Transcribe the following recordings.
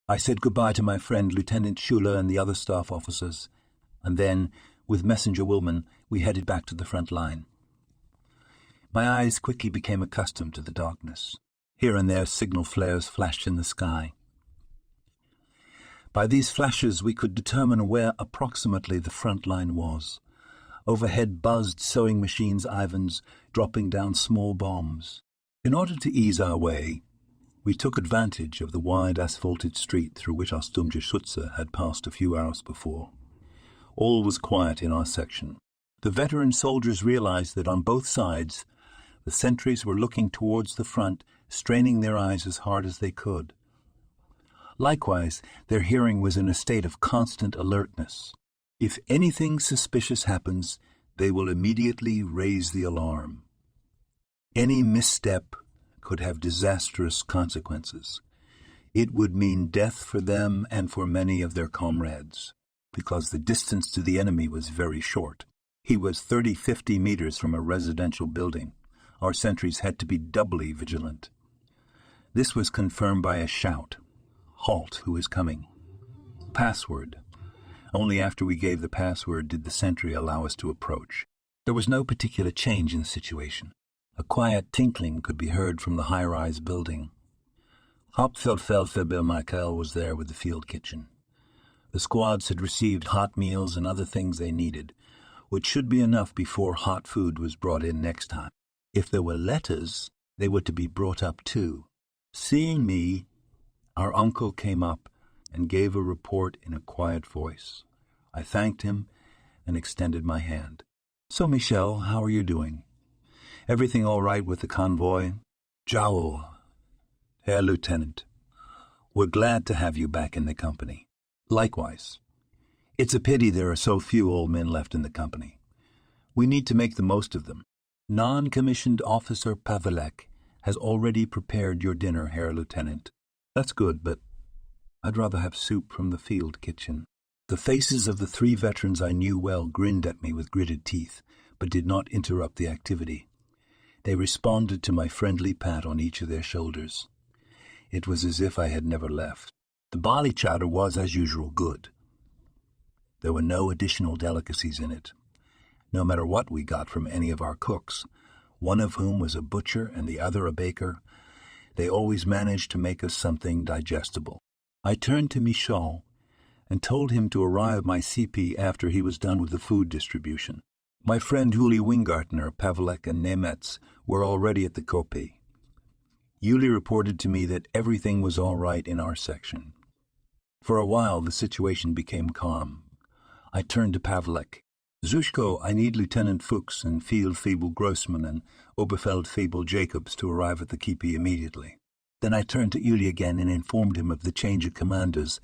I said goodbye to my friend Lieutenant Schuler and the other staff officers, and then, with Messenger Willman, we headed back to the front line. My eyes quickly became accustomed to the darkness. Here and there signal flares flashed in the sky. By these flashes we could determine where approximately the front line was. Overhead buzzed sewing machines' Ivans, dropping down small bombs. In order to ease our way, we took advantage of the wide asphalted street through which our Sturmgeschütze had passed a few hours before. All was quiet in our section. The veteran soldiers realized that on both sides, the sentries were looking towards the front, straining their eyes as hard as they could. Likewise, their hearing was in a state of constant alertness. If anything suspicious happens, they will immediately raise the alarm. Any misstep could have disastrous consequences. It would mean death for them and for many of their comrades, because the distance to the enemy was very short. He was 30-50 meters from a residential building. Our sentries had to be doubly vigilant. This was confirmed by a shout. "Halt, who is coming?" Password. Only after we gave the password did the sentry allow us to approach. There was no particular change in the situation. A quiet tinkling could be heard from the high-rise building. Hauptfeldfeldfebel Michael was there with the field kitchen. The squads had received hot meals and other things they needed, which should be enough before hot food was brought in next time. If there were letters, they were to be brought up too. Seeing me, our uncle came up and gave a report in a quiet voice. I thanked him and extended my hand. "So, Michel, how are you doing? Everything all right with the convoy?" "Ciao, Herr Lieutenant. We're glad to have you back in the company." "Likewise. It's a pity there are so few old men left in the company. We need to make the most of them. Non-commissioned officer Pavelek has already prepared your dinner, Herr Lieutenant." "That's good, but I'd rather have soup from the field kitchen." The faces of the three veterans I knew well grinned at me with gritted teeth, but did not interrupt the activity. They responded to my friendly pat on each of their shoulders. It was as if I had never left. The barley chowder was, as usual, good. There were no additional delicacies in it, no matter what we got from any of our cooks, one of whom was a butcher and the other a baker. They always managed to make us something digestible. I turned to Michaud and told him to arrive my CP after he was done with the food distribution. My friend Uli Wingartner, Pavelek, and Nemetz were already at the Kopie. Uli reported to me that everything was all right in our section. For a while the situation became calm. I turned to Pavelek. "Zushko, I need Lieutenant Fuchs and Feldfebel Grossman and Oberfeldfebel Jacobs to arrive at the Kopie immediately." Then I turned to Uli again and informed him of the change of commanders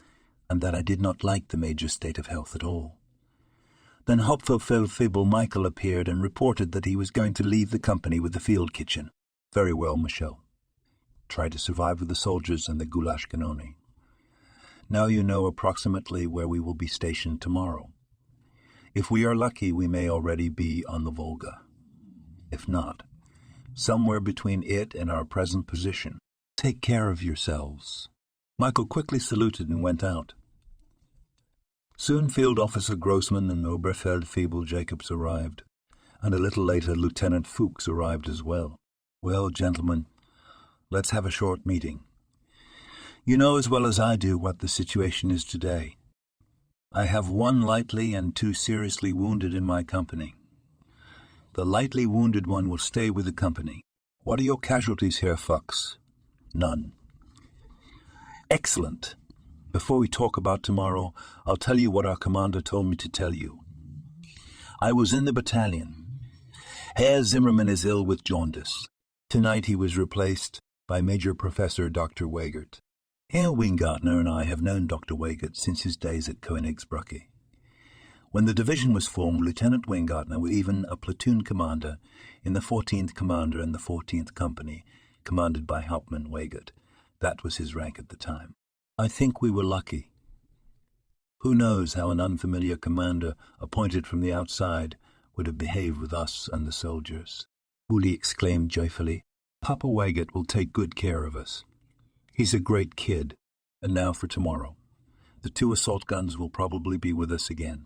and that I did not like the Major's state of health at all. Then Hauptfeldfebel Michael appeared and reported that he was going to leave the company with the field kitchen. "Very well, Michel. Try to survive with the soldiers and the goulash cannoni. Now you know approximately where we will be stationed tomorrow. If we are lucky, we may already be on the Volga. If not, somewhere between it and our present position. Take care of yourselves." Michael quickly saluted and went out. Soon Field Officer Grossman and Oberfeldfebel Jacobs arrived, and a little later Lieutenant Fuchs arrived as well. "Well, gentlemen, let's have a short meeting. You know as well as I do what the situation is today. I have 1 lightly and 2 seriously wounded in my company. The lightly wounded one will stay with the company. What are your casualties, Herr Fuchs?" "None." "Excellent. Before we talk about tomorrow, I'll tell you what our commander told me to tell you. I was in the battalion. Herr Zimmermann is ill with jaundice. Tonight he was replaced by Major Professor Dr. Weigert. Herr Wingartner and I have known Dr. Weigert since his days at Königsbrücke. When the division was formed, Lieutenant Wingartner was even a platoon commander in the 14th Commander and the 14th Company, commanded by Hauptmann Weigert. That was his rank at the time. I think we were lucky. Who knows how an unfamiliar commander appointed from the outside would have behaved with us and the soldiers." Uli exclaimed joyfully, "Papa Weigert will take good care of us. He's a great kid, And now for tomorrow. The 2 assault guns will probably be with us again.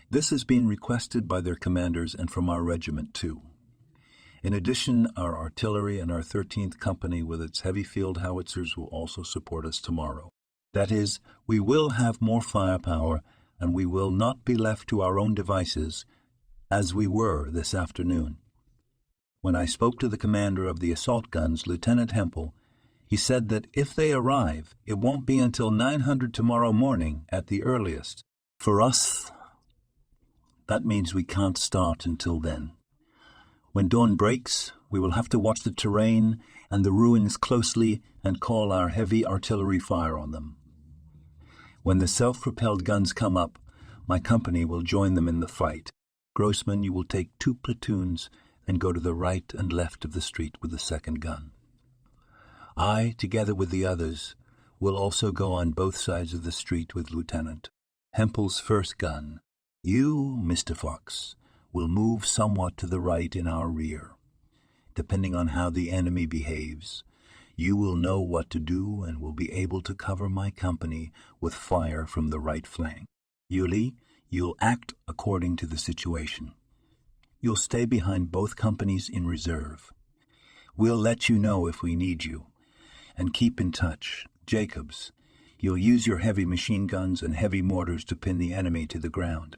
This has been requested by their commanders and from our regiment too. In addition, our artillery and our 13th Company with its heavy field howitzers will also support us tomorrow. That is, we will have more firepower, and we will not be left to our own devices, as we were this afternoon. When I spoke to the commander of the assault guns, Lieutenant Hempel, he said that if they arrive, it won't be until 900 tomorrow morning at the earliest. For us, that means we can't start until then. When dawn breaks, we will have to watch the terrain and the ruins closely and call our heavy artillery fire on them. When the self-propelled guns come up, my company will join them in the fight. Grossman, you will take 2 platoons and go to the right and left of the street with the second gun. I, together with the others, will also go on both sides of the street with Lieutenant Hempel's first gun. You, Mr. Fox, will move somewhat to the right in our rear. Depending on how the enemy behaves, you will know what to do and will be able to cover my company with fire from the right flank. Yuli, you'll act according to the situation. You'll stay behind both companies in reserve. We'll let you know if we need you. And keep in touch. Jacobs, you'll use your heavy machine guns and heavy mortars to pin the enemy to the ground.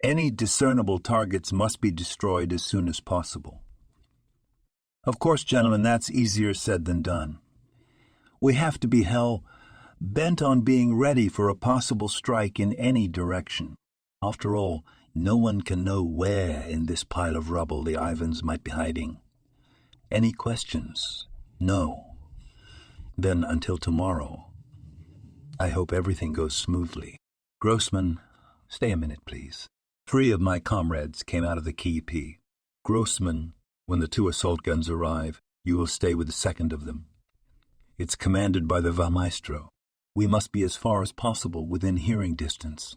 Any discernible targets must be destroyed as soon as possible. Of course, gentlemen, that's easier said than done. We have to be bent on being ready for a possible strike in any direction. After all, no one can know where in this pile of rubble the Ivans might be hiding. Any questions? No. Then until tomorrow, I hope everything goes smoothly. Grossman, stay a minute, please. 3 of my comrades came out of the Keep. Grossman, when the 2 assault guns arrive, you will stay with the second of them. It's commanded by the Valmaestro. We must be as far as possible within hearing distance.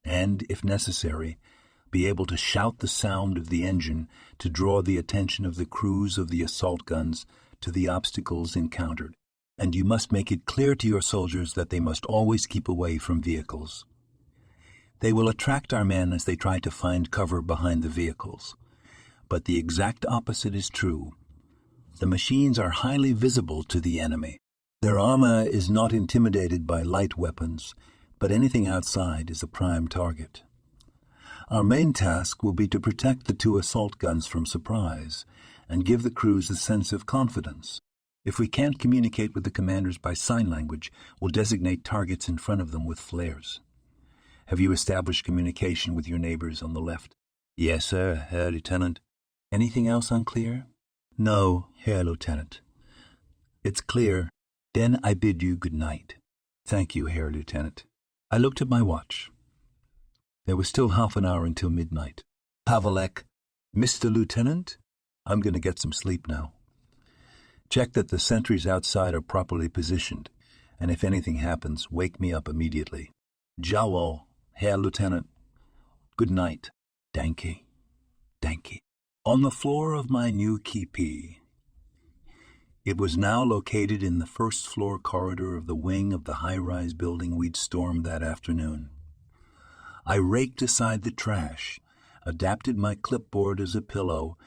And, if necessary, be able to shout the sound of the engine to draw the attention of the crews of the assault guns to the obstacles encountered. And you must make it clear to your soldiers that they must always keep away from vehicles. They will attract our men as they try to find cover behind the vehicles. But the exact opposite is true. The machines are highly visible to the enemy. Their armor is not intimidated by light weapons, but anything outside is a prime target. Our main task will be to protect the 2 assault guns from surprise and give the crews a sense of confidence. If we can't communicate with the commanders by sign language, we'll designate targets in front of them with flares. Have you established communication with your neighbors on the left? Yes, sir, Herr Lieutenant. Anything else unclear? No, Herr Lieutenant. It's clear. Then I bid you good night. Thank you, Herr Lieutenant. I looked at my watch. There was still half an hour until midnight. Pavelek, Mr. Lieutenant, I'm going to get some sleep now. Check that the sentries outside are properly positioned, and if anything happens, wake me up immediately. Jawohl, Herr Lieutenant. Good night. Danke. Danke. On the floor of my new keepee. It was now located in the first-floor corridor of the wing of the high-rise building we'd stormed that afternoon. I raked aside the trash, adapted my clipboard as a pillow,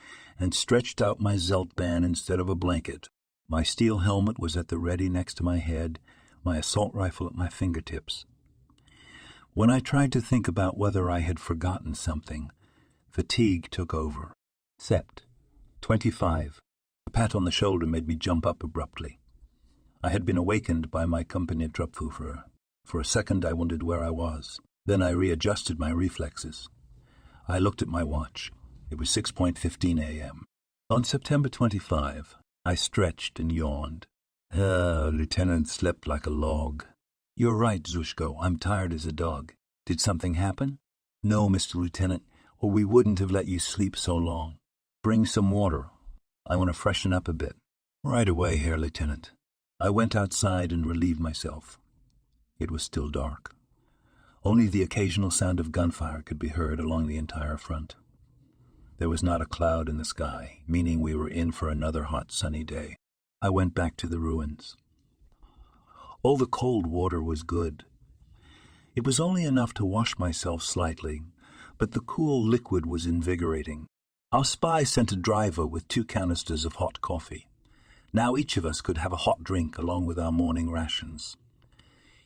and stretched out my Zeltbahn instead of a blanket. My steel helmet was at the ready next to my head, my assault rifle at my fingertips. When I tried to think about whether I had forgotten something, fatigue took over. Sept. 25. A pat on the shoulder made me jump up abruptly. I had been awakened by my company Tropfhöfer. For a second I wondered where I was. Then I readjusted my reflexes. I looked at my watch. It was 6:15 a.m. On September 25, I stretched and yawned. Lieutenant slept like a log. You're right, Zushko. I'm tired as a dog. Did something happen? No, Mr. Lieutenant, or we wouldn't have let you sleep so long. Bring some water. I want to freshen up a bit. Right away, Herr Lieutenant. I went outside and relieved myself. It was still dark. Only the occasional sound of gunfire could be heard along the entire front. There was not a cloud in the sky, meaning we were in for another hot, sunny day. I went back to the ruins. All the cold water was good. It was only enough to wash myself slightly, but the cool liquid was invigorating. Our spy sent a driver with 2 canisters of hot coffee. Now each of us could have a hot drink along with our morning rations.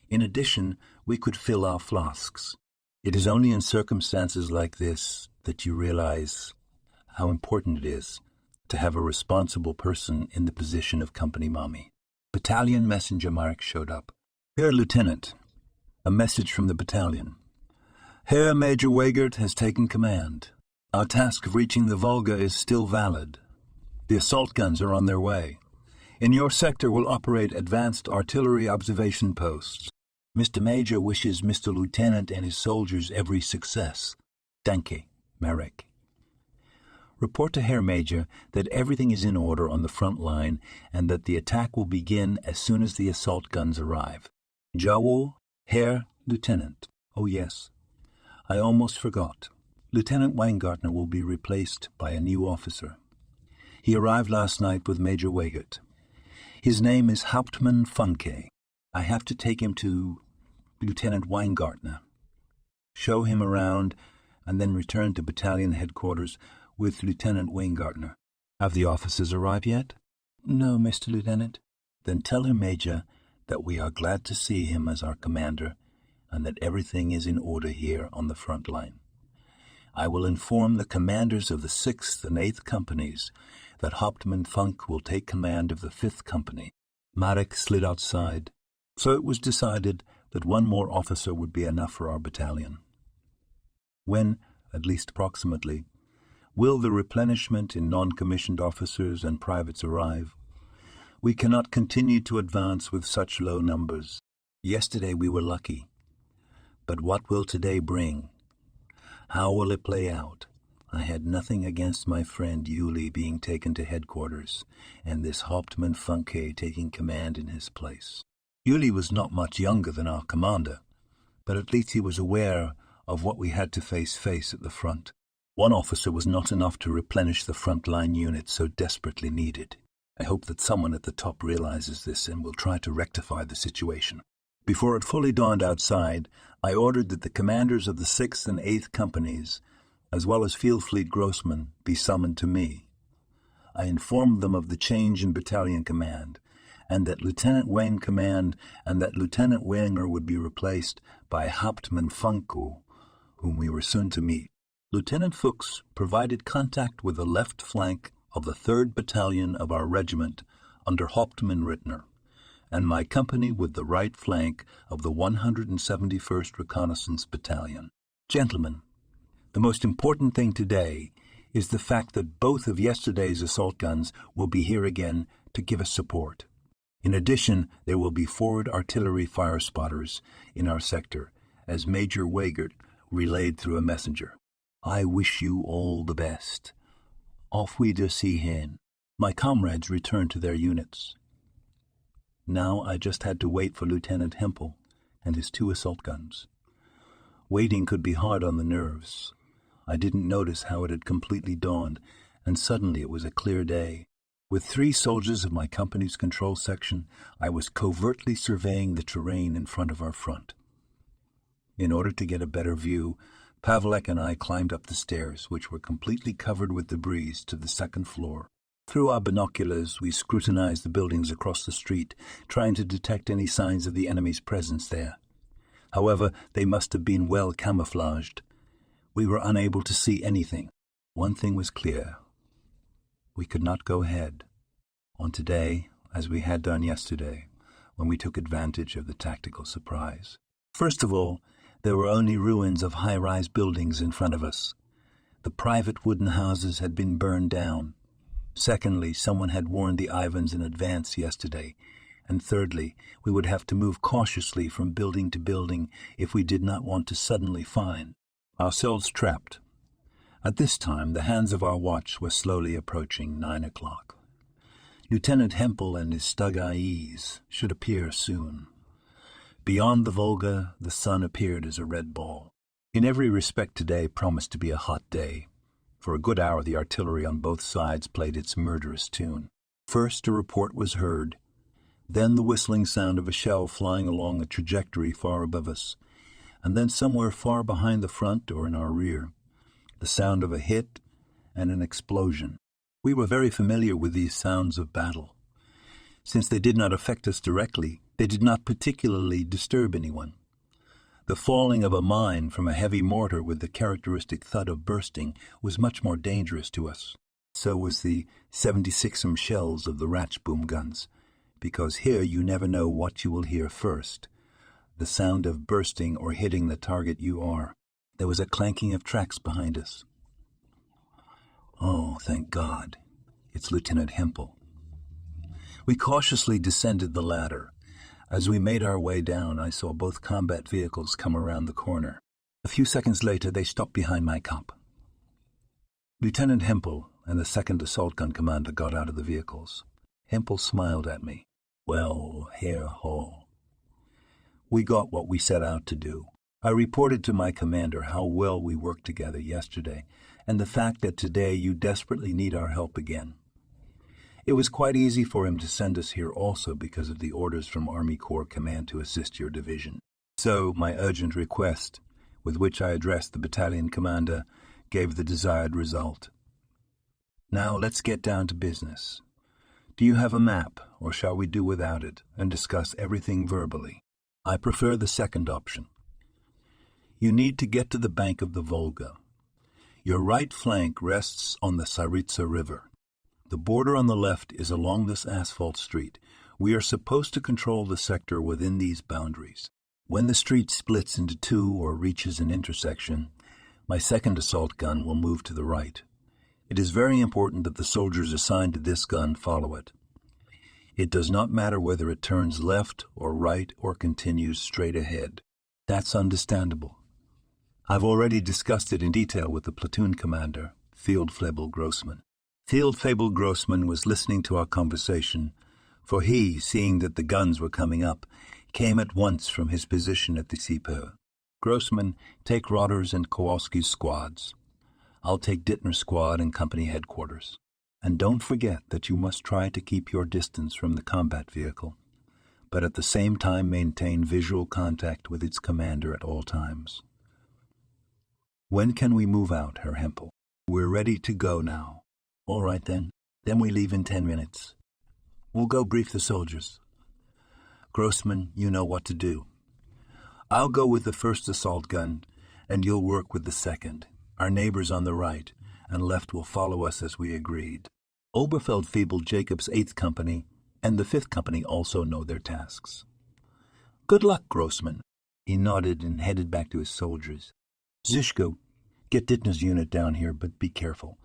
In addition, we could fill our flasks. It is only in circumstances like this that you realize how important it is to have a responsible person in the position of company mommy. Battalion Messenger Mark showed up. Herr Lieutenant, a message from the battalion. Herr Major Weigert has taken command. Our task of reaching the Volga is still valid. The assault guns are on their way. In your sector will operate advanced artillery observation posts. Mr. Major wishes Mr. Lieutenant and his soldiers every success. Danke, Marek. Report to Herr Major that everything is in order on the front line and that the attack will begin as soon as the assault guns arrive. Jawohl, Herr Lieutenant. Oh yes, I almost forgot. Lieutenant Weingartner will be replaced by a new officer. He arrived last night with Major Weigert. His name is Hauptmann Funke. I have to take him to Lieutenant Weingartner, show him around, and then return to battalion headquarters with Lieutenant Weingartner. Have the officers arrived yet? No, Mr. Lieutenant. Then tell him, Major, that we are glad to see him as our commander and that everything is in order here on the front line. I will inform the commanders of the 6th and 8th Companies that Hauptmann Funk will take command of the 5th Company. Marek slid outside, so it was decided that one more officer would be enough for our battalion. When, at least approximately, will the replenishment in non-commissioned officers and privates arrive? We cannot continue to advance with such low numbers. Yesterday we were lucky. But what will today bring? How will it play out? I had nothing against my friend Yuli being taken to headquarters, and this Hauptmann Funke taking command in his place. Yuli was not much younger than our commander, but at least he was aware of what we had to face at the front. One officer was not enough to replenish the front-line units so desperately needed. I hope that someone at the top realizes this and will try to rectify the situation. Before it fully dawned outside, I ordered that the commanders of the 6th and 8th Companies, as well as Field Fleet Grossman, be summoned to me. I informed them of the change in battalion command, and that Lieutenant Wayne command and that Lieutenant Wenger would be replaced by Hauptmann Funke, whom we were soon to meet. Lieutenant Fuchs provided contact with the left flank of the 3rd Battalion of our regiment under Hauptmann Rittner, and my company with the right flank of the 171st Reconnaissance Battalion. Gentlemen, the most important thing today is the fact that both of yesterday's assault guns will be here again to give us support. In addition, there will be forward artillery fire spotters in our sector, as Major Weigert relayed through a messenger. I wish you all the best. Auf Wiedersehen. My comrades returned to their units. Now I just had to wait for Lieutenant Hempel and his 2 assault guns. Waiting could be hard on the nerves. I didn't notice how it had completely dawned, and suddenly it was a clear day. With 3 soldiers of my company's control section, I was covertly surveying the terrain in front of our front. In order to get a better view, Pavlek and I climbed up the stairs, which were completely covered with debris, to the 2nd floor. Through our binoculars, we scrutinized the buildings across the street, trying to detect any signs of the enemy's presence there. However, they must have been well camouflaged. We were unable to see anything. One thing was clear. We could not go ahead on today as we had done yesterday, when we took advantage of the tactical surprise. First of all, there were only ruins of high-rise buildings in front of us. The private wooden houses had been burned down. Secondly, someone had warned the Ivans in advance yesterday. And thirdly, we would have to move cautiously from building to building if we did not want to suddenly find ourselves trapped. At this time, the hands of our watch were slowly approaching 9 o'clock. Lieutenant Hempel and his Stugais should appear soon. Beyond the Volga, the sun appeared as a red ball. In every respect today promised to be a hot day. For a good hour the artillery on both sides played its murderous tune. First a report was heard. Then the whistling sound of a shell flying along a trajectory far above us, and then somewhere far behind the front or in our rear, the sound of a hit and an explosion. We were very familiar with these sounds of battle. Since they did not affect us directly, they did not particularly disturb anyone. The falling of a mine from a heavy mortar with the characteristic thud of bursting was much more dangerous to us. So was the 76mm shells of the Ratchboom guns, because here you never know what you will hear first, the sound of bursting or hitting the target you are. There was a clanking of tracks behind us. Oh, thank God, it's Lieutenant Hempel. We cautiously descended the ladder. As we made our way down, I saw both combat vehicles come around the corner. A few seconds later, they stopped behind my cop. Lieutenant Hempel and the 2nd Assault Gun Commander got out of the vehicles. Hempel smiled at me. Well, Herr Hall, we got what we set out to do. I reported to my commander how well we worked together yesterday, and the fact that today you desperately need our help again. It was quite easy for him to send us here also because of the orders from Army Corps Command to assist your division. So my urgent request, with which I addressed the battalion commander, gave the desired result. Now let's get down to business. Do you have a map, or shall we do without it and discuss everything verbally? I prefer the second option. You need to get to the bank of the Volga. Your right flank rests on the Tsaritsa River. The border on the left is along this asphalt street. We are supposed to control the sector within these boundaries. When the street splits into two or reaches an intersection, my 2nd assault gun will move to the right. It is very important that the soldiers assigned to this gun follow it. It does not matter whether it turns left or right or continues straight ahead. That's understandable. I've already discussed it in detail with the platoon commander, Feldfebel Grossman. Feldfebel Grossman was listening to our conversation, for he, seeing that the guns were coming up, came at once from his position at the Sieper. Grossman, take Rodder's and Kowalski's squads. I'll take Dittner's squad and company headquarters. And don't forget that you must try to keep your distance from the combat vehicle, but at the same time maintain visual contact with its commander at all times. When can we move out, Herr Hempel? We're ready to go now. All right, then. Then we leave in 10 minutes. We'll go brief the soldiers. Grossman, you know what to do. I'll go with the 1st assault gun, and you'll work with the 2nd. Our neighbors on the right and left will follow us as we agreed. Oberfeldwebel Jacob's 8th Company and the 5th Company also know their tasks. Good luck, Grossman. He nodded and headed back to his soldiers. Zishko, get Dittner's unit down here, but be careful.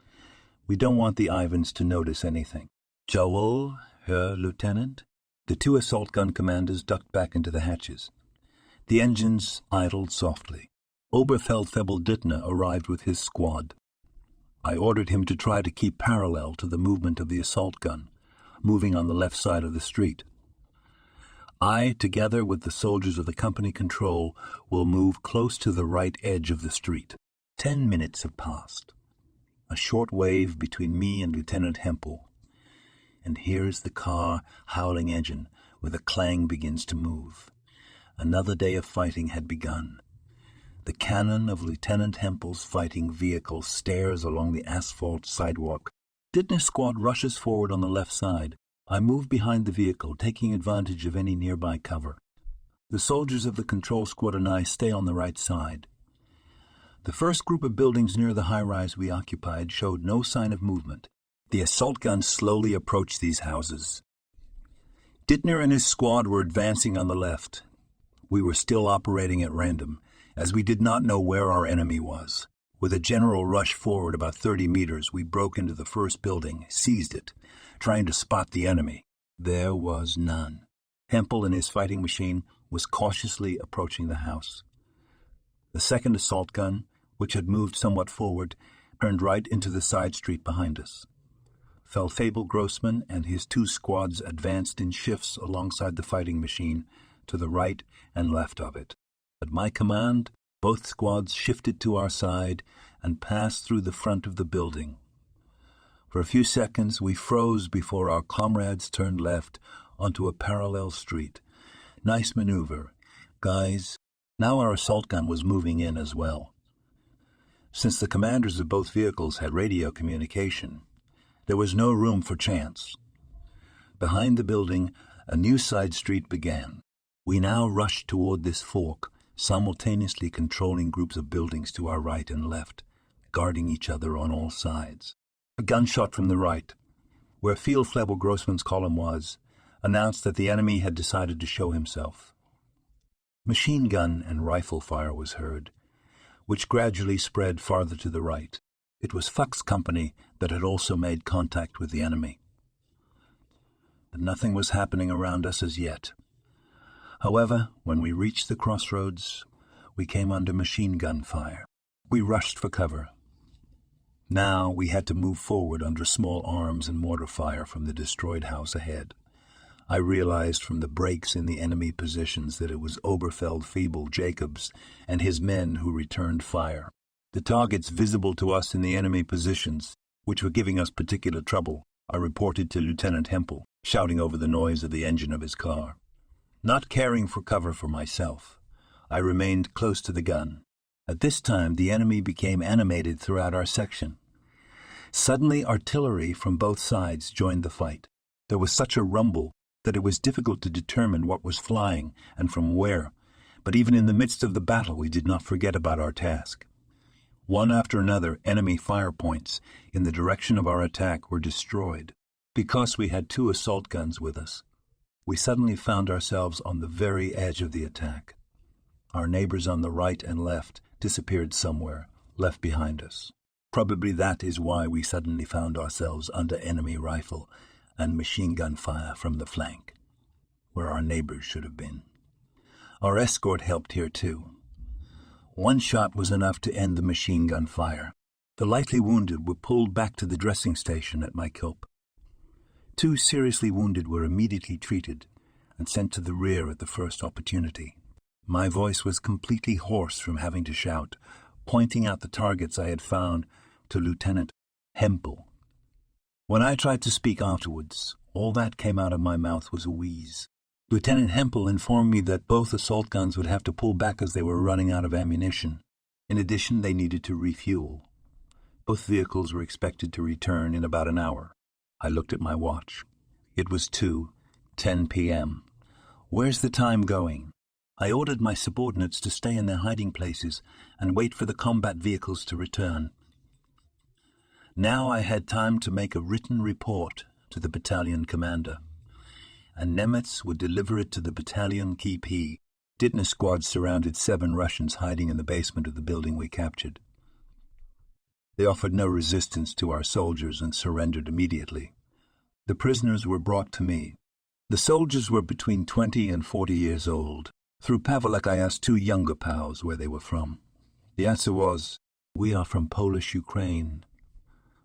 We don't want the Ivans to notice anything. Jawohl, Herr Lieutenant. The 2 assault gun commanders ducked back into the hatches. The engines idled softly. Oberfeldwebel Dittner arrived with his squad. I ordered him to try to keep parallel to the movement of the assault gun, moving on the left side of the street. I, together with the soldiers of the company control, will move close to the right edge of the street. 10 minutes have passed. A short wave between me and Lieutenant Hempel. And here's the car howling engine with a clang begins to move. Another day of fighting had begun. The cannon of Lieutenant Hempel's fighting vehicle stares along the asphalt sidewalk. Dittner's squad rushes forward on the left side. I move behind the vehicle, taking advantage of any nearby cover. The soldiers of the control squad and I stay on the right side. The first group of buildings near the high-rise we occupied showed no sign of movement. The assault guns slowly approached these houses. Dittner and his squad were advancing on the left. We were still operating at random, as we did not know where our enemy was. With a general rush forward about 30 meters, we broke into the first building, seized it, trying to spot the enemy. There was none. Hempel and his fighting machine was cautiously approaching the house. The 2nd assault gun, which had moved somewhat forward, turned right into the side street behind us. Feldfebel Grossman and his 2 squads advanced in shifts alongside the fighting machine to the right and left of it. At my command, both squads shifted to our side and passed through the front of the building. For a few seconds we froze before our comrades turned left onto a parallel street. Nice maneuver, guys. Now our assault gun was moving in as well. Since the commanders of both vehicles had radio communication, there was no room for chance. Behind the building, a new side street began. We now rushed toward this fork, simultaneously controlling groups of buildings to our right and left, guarding each other on all sides. A gunshot from the right, where Field Flebel Grossman's column was, announced that the enemy had decided to show himself. Machine gun and rifle fire was heard, which gradually spread farther to the right. It was Fuchs' company that had also made contact with the enemy. But nothing was happening around us as yet. However, when we reached the crossroads, we came under machine gun fire. We rushed for cover. Now we had to move forward under small arms and mortar fire from the destroyed house ahead. I realized from the breaks in the enemy positions that it was Oberfeld-Feeble Jacobs and his men who returned fire. The targets visible to us in the enemy positions, which were giving us particular trouble, I reported to Lieutenant Hempel, shouting over the noise of the engine of his car. Not caring for cover for myself, I remained close to the gun. At this time, the enemy became animated throughout our section. Suddenly, artillery from both sides joined the fight. There was such a rumble that it was difficult to determine what was flying and from where, but even in the midst of the battle we did not forget about our task. One after another, enemy fire points in the direction of our attack were destroyed. Because we had 2 assault guns with us, we suddenly found ourselves on the very edge of the attack. Our neighbors on the right and left disappeared somewhere, left behind us. Probably that is why we suddenly found ourselves under enemy rifle and machine gun fire from the flank, where our neighbors should have been. Our escort helped here too. One shot was enough to end the machine gun fire. The lightly wounded were pulled back to the dressing station at my kilp. 2 seriously wounded were immediately treated and sent to the rear at the first opportunity. My voice was completely hoarse from having to shout, pointing out the targets I had found to Lieutenant Hempel. When I tried to speak afterwards, all that came out of my mouth was a wheeze. Lieutenant Hempel informed me that both assault guns would have to pull back as they were running out of ammunition. In addition, they needed to refuel. Both vehicles were expected to return in about an hour. I looked at my watch. It was 2:10 p.m. Where's the time going? I ordered my subordinates to stay in their hiding places and wait for the combat vehicles to return. Now I had time to make a written report to the battalion commander, and Nemetz would deliver it to the battalion keepee. Didna squad surrounded 7 Russians hiding in the basement of the building we captured. They offered no resistance to our soldiers and surrendered immediately. The prisoners were brought to me. The soldiers were between 20 and 40 years old. Through Pavelek I asked 2 younger pals where they were from. The answer was, "We are from Polish Ukraine,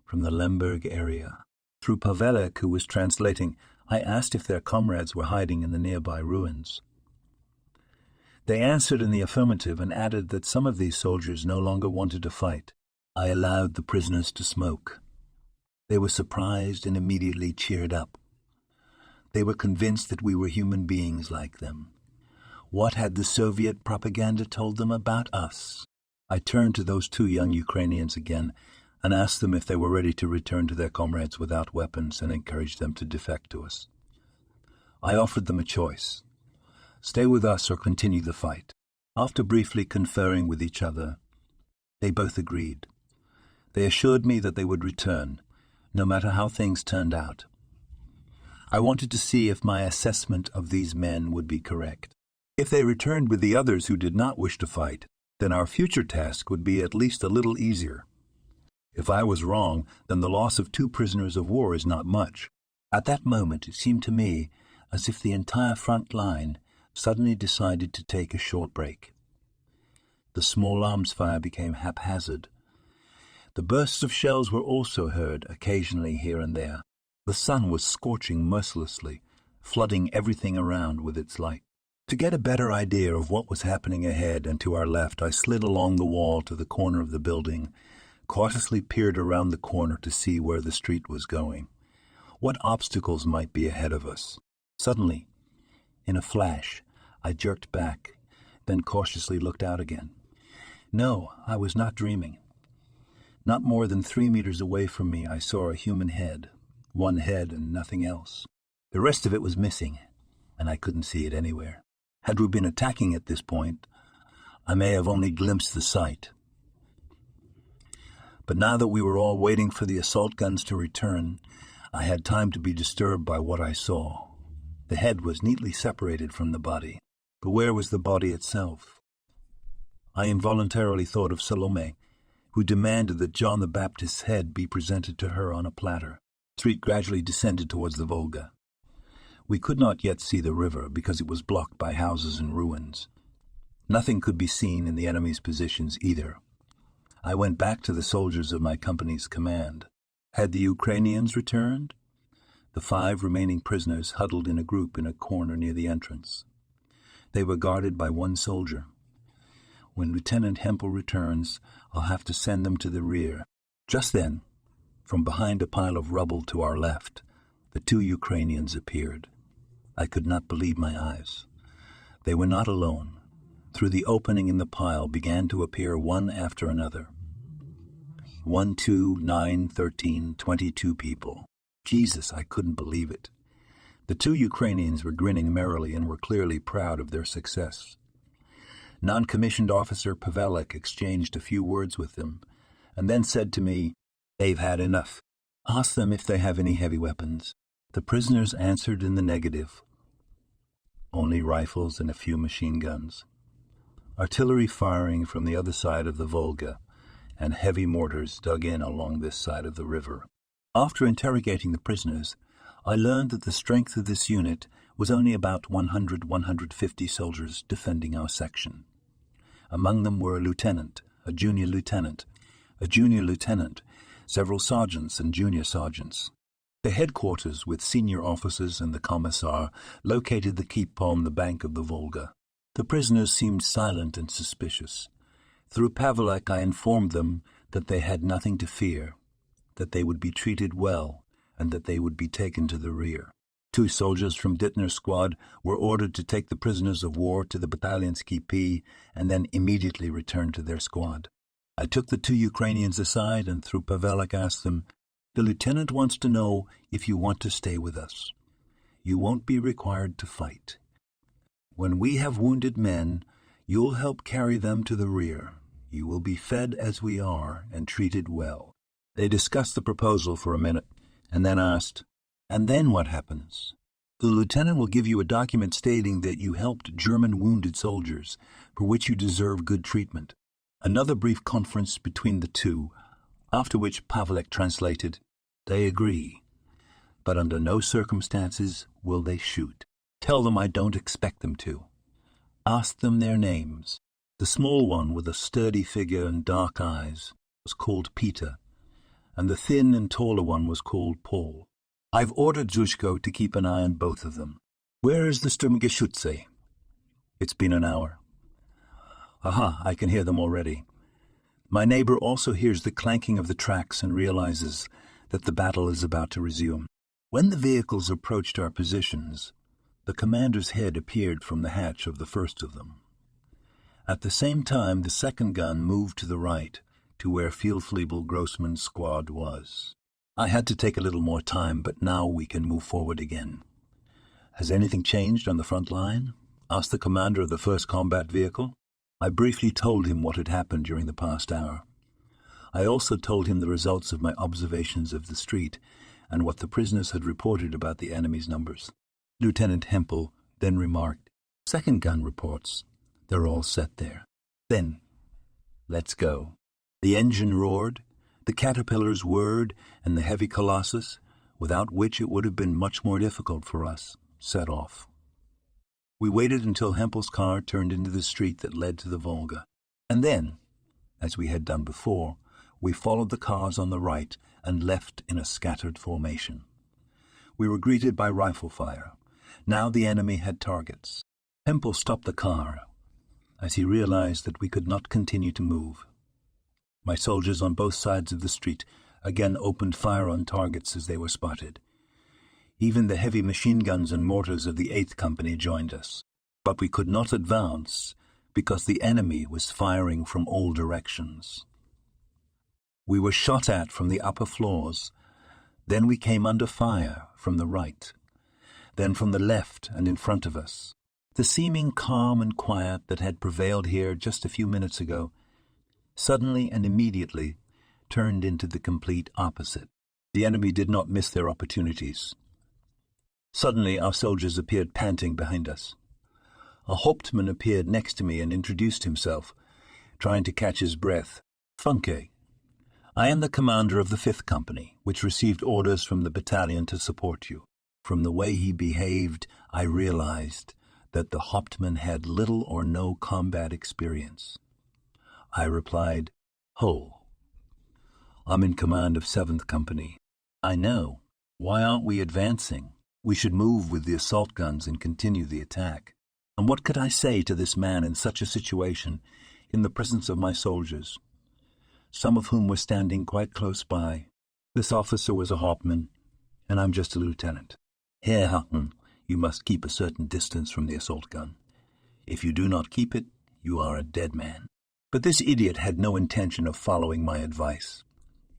from the Lemberg area." Through Pavelek, who was translating, I asked if their comrades were hiding in the nearby ruins. They answered in the affirmative and added that some of these soldiers no longer wanted to fight. I allowed the prisoners to smoke. They were surprised and immediately cheered up. They were convinced that we were human beings like them. What had the Soviet propaganda told them about us? I turned to those 2 young Ukrainians again and asked them if they were ready to return to their comrades without weapons and encouraged them to defect to us. I offered them a choice: stay with us or continue the fight. After briefly conferring with each other, they both agreed. They assured me that they would return, no matter how things turned out. I wanted to see if my assessment of these men would be correct. If they returned with the others who did not wish to fight, then our future task would be at least a little easier. If I was wrong, then the loss of 2 prisoners of war is not much. At that moment, it seemed to me as if the entire front line suddenly decided to take a short break. The small arms fire became haphazard. The bursts of shells were also heard occasionally here and there. The sun was scorching mercilessly, flooding everything around with its light. To get a better idea of what was happening ahead and to our left, I slid along the wall to the corner of the building, cautiously peered around the corner to see where the street was going. What obstacles might be ahead of us? Suddenly, in a flash, I jerked back, then cautiously looked out again. No, I was not dreaming. Not more than 3 meters away from me, I saw a human head. One head and nothing else. The rest of it was missing, and I couldn't see it anywhere. Had we been attacking at this point, I may have only glimpsed the sight. But now that we were all waiting for the assault guns to return, I had time to be disturbed by what I saw. The head was neatly separated from the body, but where was the body itself? I involuntarily thought of Salome, who demanded that John the Baptist's head be presented to her on a platter. The street gradually descended towards the Volga. We could not yet see the river because it was blocked by houses and ruins. Nothing could be seen in the enemy's positions either. I went back to the soldiers of my company's command. Had the Ukrainians returned? The 5 remaining prisoners huddled in a group in a corner near the entrance. They were guarded by 1 soldier. When Lieutenant Hempel returns, I'll have to send them to the rear. Just then, from behind a pile of rubble to our left, the 2 Ukrainians appeared. I could not believe my eyes. They were not alone. Through the opening in the pile began to appear one after another. 1, 2, 9, 13, 22 people. Jesus, I couldn't believe it. The 2 Ukrainians were grinning merrily and were clearly proud of their success. Non-commissioned officer Pavelek exchanged a few words with them, and then said to me, "They've had enough. Ask them if they have any heavy weapons." The prisoners answered in the negative. Only rifles and a few machine guns. Artillery firing from the other side of the Volga, and heavy mortars dug in along this side of the river. After interrogating the prisoners, I learned that the strength of this unit was only about 100-150 soldiers defending our section. Among them were a lieutenant, a junior lieutenant, several sergeants and junior sergeants. The headquarters with senior officers and the commissar located the keep on the bank of the Volga. The prisoners seemed silent and suspicious. Through Pavelek I informed them that they had nothing to fear, that they would be treated well, and that they would be taken to the rear. 2 soldiers from Dittner's squad were ordered to take the prisoners of war to the battalion's keepee and then immediately return to their squad. I took the 2 Ukrainians aside and through Pavelek asked them, "The lieutenant wants to know if you want to stay with us. You won't be required to fight. When we have wounded men, you'll help carry them to the rear. You will be fed as we are and treated well." They discussed the proposal for a minute and then asked, "And then what happens?" "The lieutenant will give you a document stating that you helped German wounded soldiers, for which you deserve good treatment." Another brief conference between the 2, after which Pavelek translated, "They agree, but under no circumstances will they shoot. Tell them I don't expect them to. Ask them their names." The small one with a sturdy figure and dark eyes was called Peter, and the thin and taller one was called Paul. I've ordered Zuzko to keep an eye on both of them. "Where is the Sturmgeschütze?" "It's been an hour." "Aha, I can hear them already." My neighbor also hears the clanking of the tracks and realizes that the battle is about to resume. When the vehicles approached our positions, the commander's head appeared from the hatch of the first of them. At the same time, the second gun moved to the right, to where Feldfebel Grossman's squad was. I had to take a little more time, but now we can move forward again. "Has anything changed on the front line?" asked the commander of the first combat vehicle. I briefly told him what had happened during the past hour. I also told him the results of my observations of the street and what the prisoners had reported about the enemy's numbers. Lieutenant Hempel then remarked, "Second gun reports. They're all set there. Then, let's go." The engine roared, the Caterpillars whirred, and the heavy Colossus, without which it would have been much more difficult for us, set off. We waited until Hempel's car turned into the street that led to the Volga, and then, as we had done before, we followed the cars on the right and left in a scattered formation. We were greeted by rifle fire. Now the enemy had targets. Hempel stopped the car as he realized that we could not continue to move. My soldiers on both sides of the street again opened fire on targets as they were spotted. Even the heavy machine guns and mortars of the 8th Company joined us. But we could not advance because the enemy was firing from all directions. We were shot at from the upper floors. Then we came under fire from the right, then from the left and in front of us. The seeming calm and quiet that had prevailed here just a few minutes ago suddenly and immediately turned into the complete opposite. The enemy did not miss their opportunities. Suddenly our soldiers appeared panting behind us. A Hauptmann appeared next to me and introduced himself, trying to catch his breath. Funke, I am the commander of the 5th Company, which received orders from the battalion to support you. From the way he behaved, I realized that the Hauptmann had little or no combat experience. I replied, Ho, I'm in command of 7th Company. I know. Why aren't we advancing? We should move with the assault guns and continue the attack. And what could I say to this man in such a situation, in the presence of my soldiers, some of whom were standing quite close by? This officer was a Hauptmann, and I'm just a lieutenant. Herr Hauptmann, you must keep a certain distance from the assault gun. If you do not keep it, you are a dead man. But this idiot had no intention of following my advice.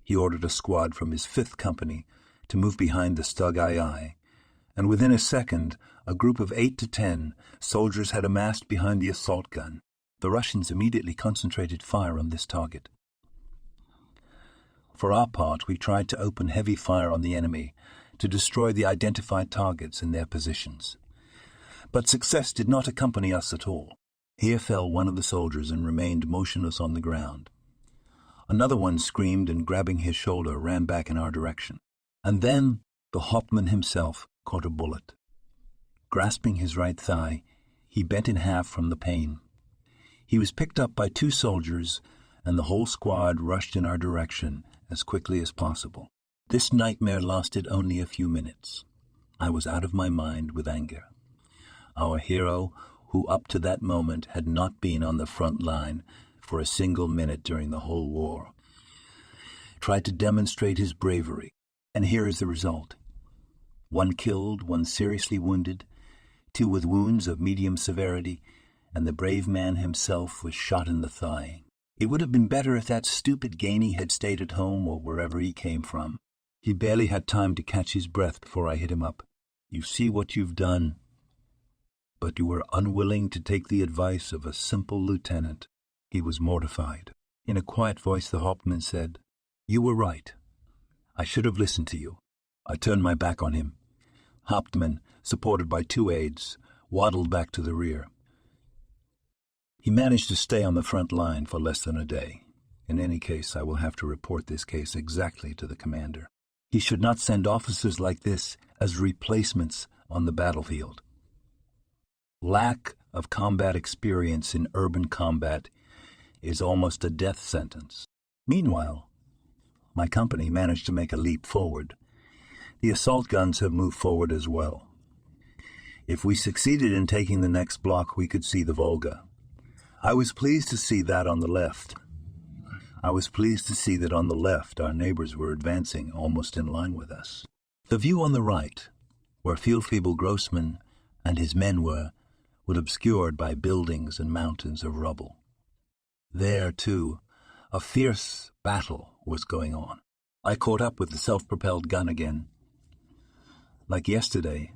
He ordered a squad from his 5th Company to move behind the Stug II, and within a second, a group of 8 to 10 soldiers had amassed behind the assault gun. The Russians immediately concentrated fire on this target. For our part, we tried to open heavy fire on the enemy to destroy the identified targets in their positions. But success did not accompany us at all. Here fell one of the soldiers and remained motionless on the ground. Another one screamed and, grabbing his shoulder, ran back in our direction. And then the Hauptmann himself caught a bullet. Grasping his right thigh, he bent in half from the pain. He was picked up by 2 soldiers, and the whole squad rushed in our direction as quickly as possible. This nightmare lasted only a few minutes. I was out of my mind with anger. Our hero, who up to that moment had not been on the front line for a single minute during the whole war, tried to demonstrate his bravery, and here is the result. 1 killed, 1 seriously wounded, 2 with wounds of medium severity, and the brave man himself was shot in the thigh. It would have been better if that stupid Gainey had stayed at home or wherever he came from. He barely had time to catch his breath before I hit him up. You see what you've done. But you were unwilling to take the advice of a simple lieutenant. He was mortified. In a quiet voice, the Hauptmann said, You were right. I should have listened to you. I turned my back on him. Hauptmann, supported by 2 aides, waddled back to the rear. He managed to stay on the front line for less than a day. In any case, I will have to report this case exactly to the commander. He should not send officers like this as replacements on the battlefield. Lack of combat experience in urban combat is almost a death sentence. Meanwhile, my company managed to make a leap forward. The assault guns have moved forward as well. If we succeeded in taking the next block, we could see the Volga. I was pleased to see that on the left. Our neighbors were advancing almost in line with us. The view on the right, where Feldfebel Grossman and his men were, was obscured by buildings and mountains of rubble. There, too, a fierce battle was going on. I caught up with the self-propelled gun again. Like yesterday,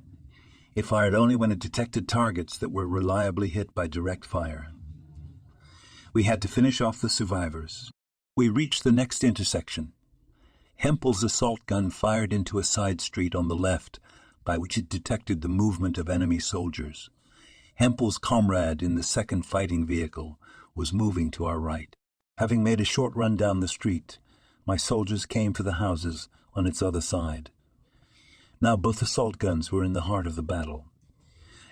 it fired only when it detected targets that were reliably hit by direct fire. We had to finish off the survivors. We reached the next intersection. Hempel's assault gun fired into a side street on the left, by which it detected the movement of enemy soldiers. Hempel's comrade in the second fighting vehicle was moving to our right. Having made a short run down the street, my soldiers came for the houses on its other side. Now both assault guns were in the heart of the battle.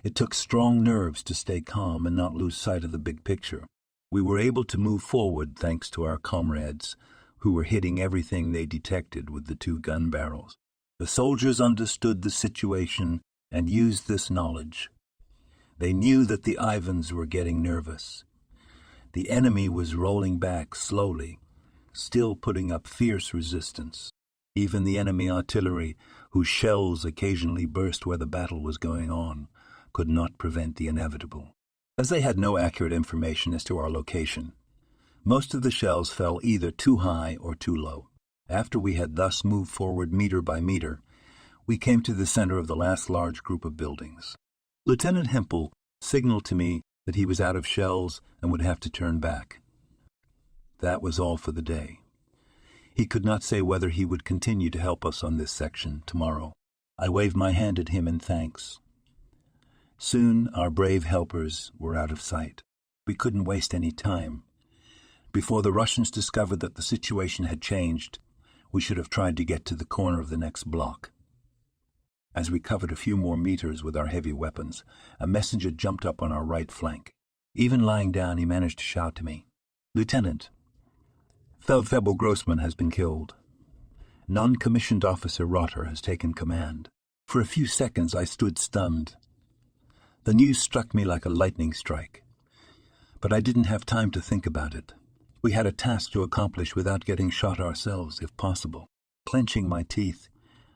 It took strong nerves to stay calm and not lose sight of the big picture. We were able to move forward thanks to our comrades, who were hitting everything they detected with the 2 gun barrels. The soldiers understood the situation and used this knowledge. They knew that the Ivans were getting nervous. The enemy was rolling back slowly, still putting up fierce resistance. Even the enemy artillery, whose shells occasionally burst where the battle was going on, could not prevent the inevitable. As they had no accurate information as to our location, most of the shells fell either too high or too low. After we had thus moved forward meter by meter, we came to the center of the last large group of buildings. Lieutenant Hempel signaled to me that he was out of shells and would have to turn back. That was all for the day. He could not say whether he would continue to help us on this section tomorrow. I waved my hand at him in thanks. Soon our brave helpers were out of sight. We couldn't waste any time. Before the Russians discovered that the situation had changed, we should have tried to get to the corner of the next block. As we covered a few more meters with our heavy weapons, a messenger jumped up on our right flank. Even lying down, he managed to shout to me, "Lieutenant, Feldfebel Grossman has been killed. Non-commissioned officer Rotter has taken command." For a few seconds I stood stunned. The news struck me like a lightning strike, but I didn't have time to think about it. We had a task to accomplish without getting shot ourselves, if possible. Clenching my teeth,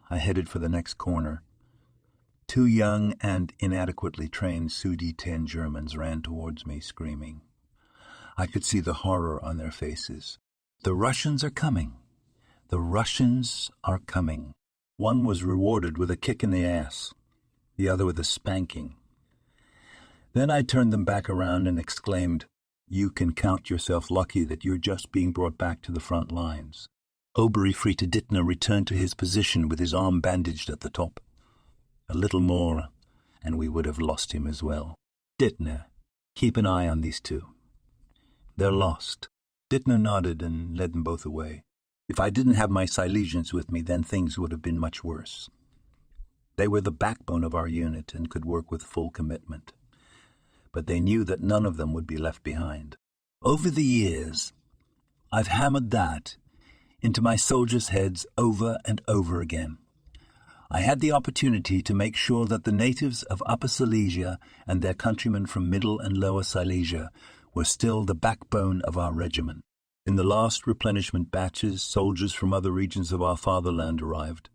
I headed for the next corner. 2 young and inadequately trained Su-10 Germans ran towards me, screaming. I could see the horror on their faces. "The Russians are coming! The Russians are coming!" One was rewarded with a kick in the ass, the other with a spanking. Then I turned them back around and exclaimed, "You can count yourself lucky that you're just being brought back to the front lines." Oberfried Dittner returned to his position with his arm bandaged at the top. A little more, and we would have lost him as well. "Dittner, keep an eye on these 2. They're lost." Dittner nodded and led them both away. If I didn't have my Silesians with me, then things would have been much worse. They were the backbone of our unit and could work with full commitment. But they knew that none of them would be left behind. Over the years, I've hammered that into my soldiers' heads over and over again. I had the opportunity to make sure that the natives of Upper Silesia and their countrymen from Middle and Lower Silesia were still the backbone of our regiment. In the last replenishment batches, soldiers from other regions of our fatherland arrived,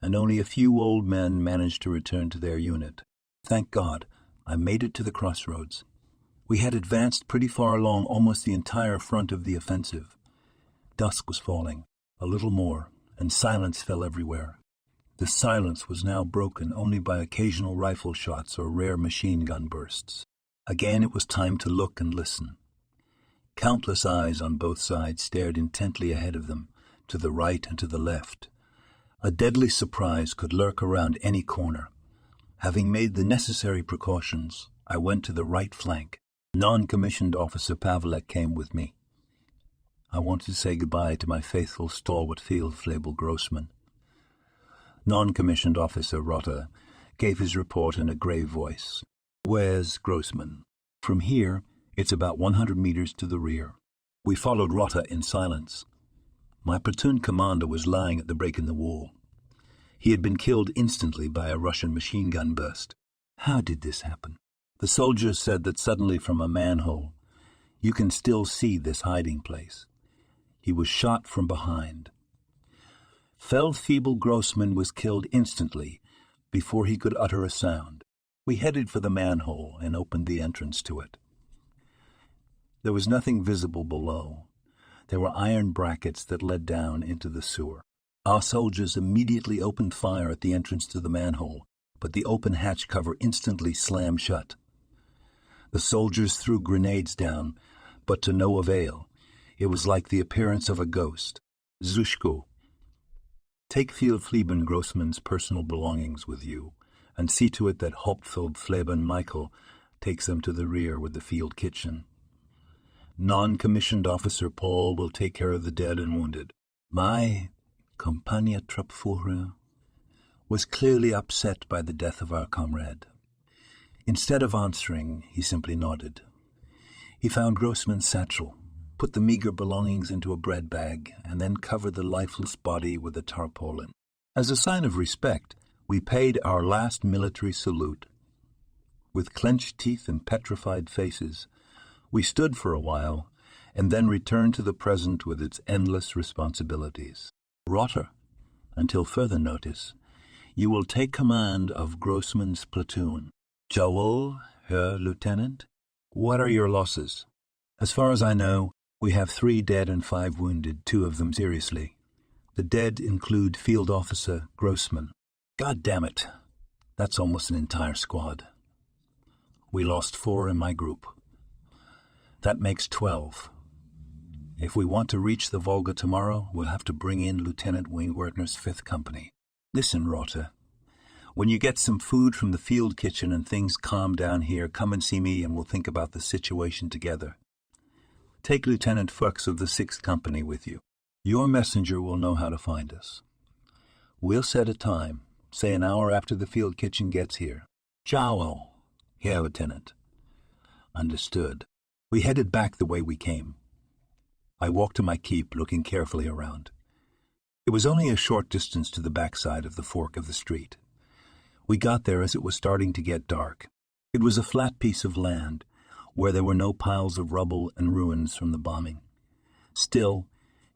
and only a few old men managed to return to their unit. Thank God, I made it to the crossroads. We had advanced pretty far along almost the entire front of the offensive. Dusk was falling, a little more, and silence fell everywhere. The silence was now broken only by occasional rifle shots or rare machine gun bursts. Again it was time to look and listen. Countless eyes on both sides stared intently ahead of them, to the right and to the left. A deadly surprise could lurk around any corner. Having made the necessary precautions, I went to the right flank. Non-commissioned officer Pavlek came with me. I wanted to say goodbye to my faithful stalwart Feldfebel Grossman. Non-commissioned officer Rotter gave his report in a grave voice. "Where's Grossman?" "From here, it's about 100 meters to the rear." We followed Rotter in silence. My platoon commander was lying at the break in the wall. He had been killed instantly by a Russian machine gun burst. How did this happen? The soldiers said that suddenly from a manhole, you can still see this hiding place. He was shot from behind. Feldfebel Grossman was killed instantly before he could utter a sound. We headed for the manhole and opened the entrance to it. There was nothing visible below. There were iron brackets that led down into the sewer. Our soldiers immediately opened fire at the entrance to the manhole, but the open hatch cover instantly slammed shut. The soldiers threw grenades down, but to no avail. It was like the appearance of a ghost. "Zushko, take Feldfebel Grossman's personal belongings with you, and see to it that Hauptfeldfebel Michael takes them to the rear with the field kitchen. Non-commissioned officer Paul will take care of the dead and wounded." My Kompanie-Truppführer was clearly upset by the death of our comrade. Instead of answering, he simply nodded. He found Grossman's satchel, put the meager belongings into a bread bag, and then covered the lifeless body with a tarpaulin. As a sign of respect, we paid our last military salute. With clenched teeth and petrified faces, we stood for a while, and then returned to the present with its endless responsibilities. "Rotter," Until further notice, you will take command of Grossman's platoon. Jawohl, Herr Lieutenant. What are your losses? As far as I know, we have 3 dead and 5 wounded, 2 of them seriously. The dead include Field Officer Grossman. God damn it, that's almost an entire squad. We lost 4 in my group. That makes 12. If we want to reach the Volga tomorrow, we'll have to bring in Lieutenant Wingwertner's 5th Company. Listen, Rota, when you get some food from the field kitchen and things calm down here, come and see me and we'll think about the situation together. Take Lieutenant Fuchs of the 6th Company with you. Your messenger will know how to find us. We'll set a time, say an hour after the field kitchen gets here. Ciao, Herr Lieutenant. Understood. We headed back the way we came. I walked to my keep, looking carefully around. It was only a short distance to the backside of the fork of the street. We got there as it was starting to get dark. It was a flat piece of land, where there were no piles of rubble and ruins from the bombing. Still,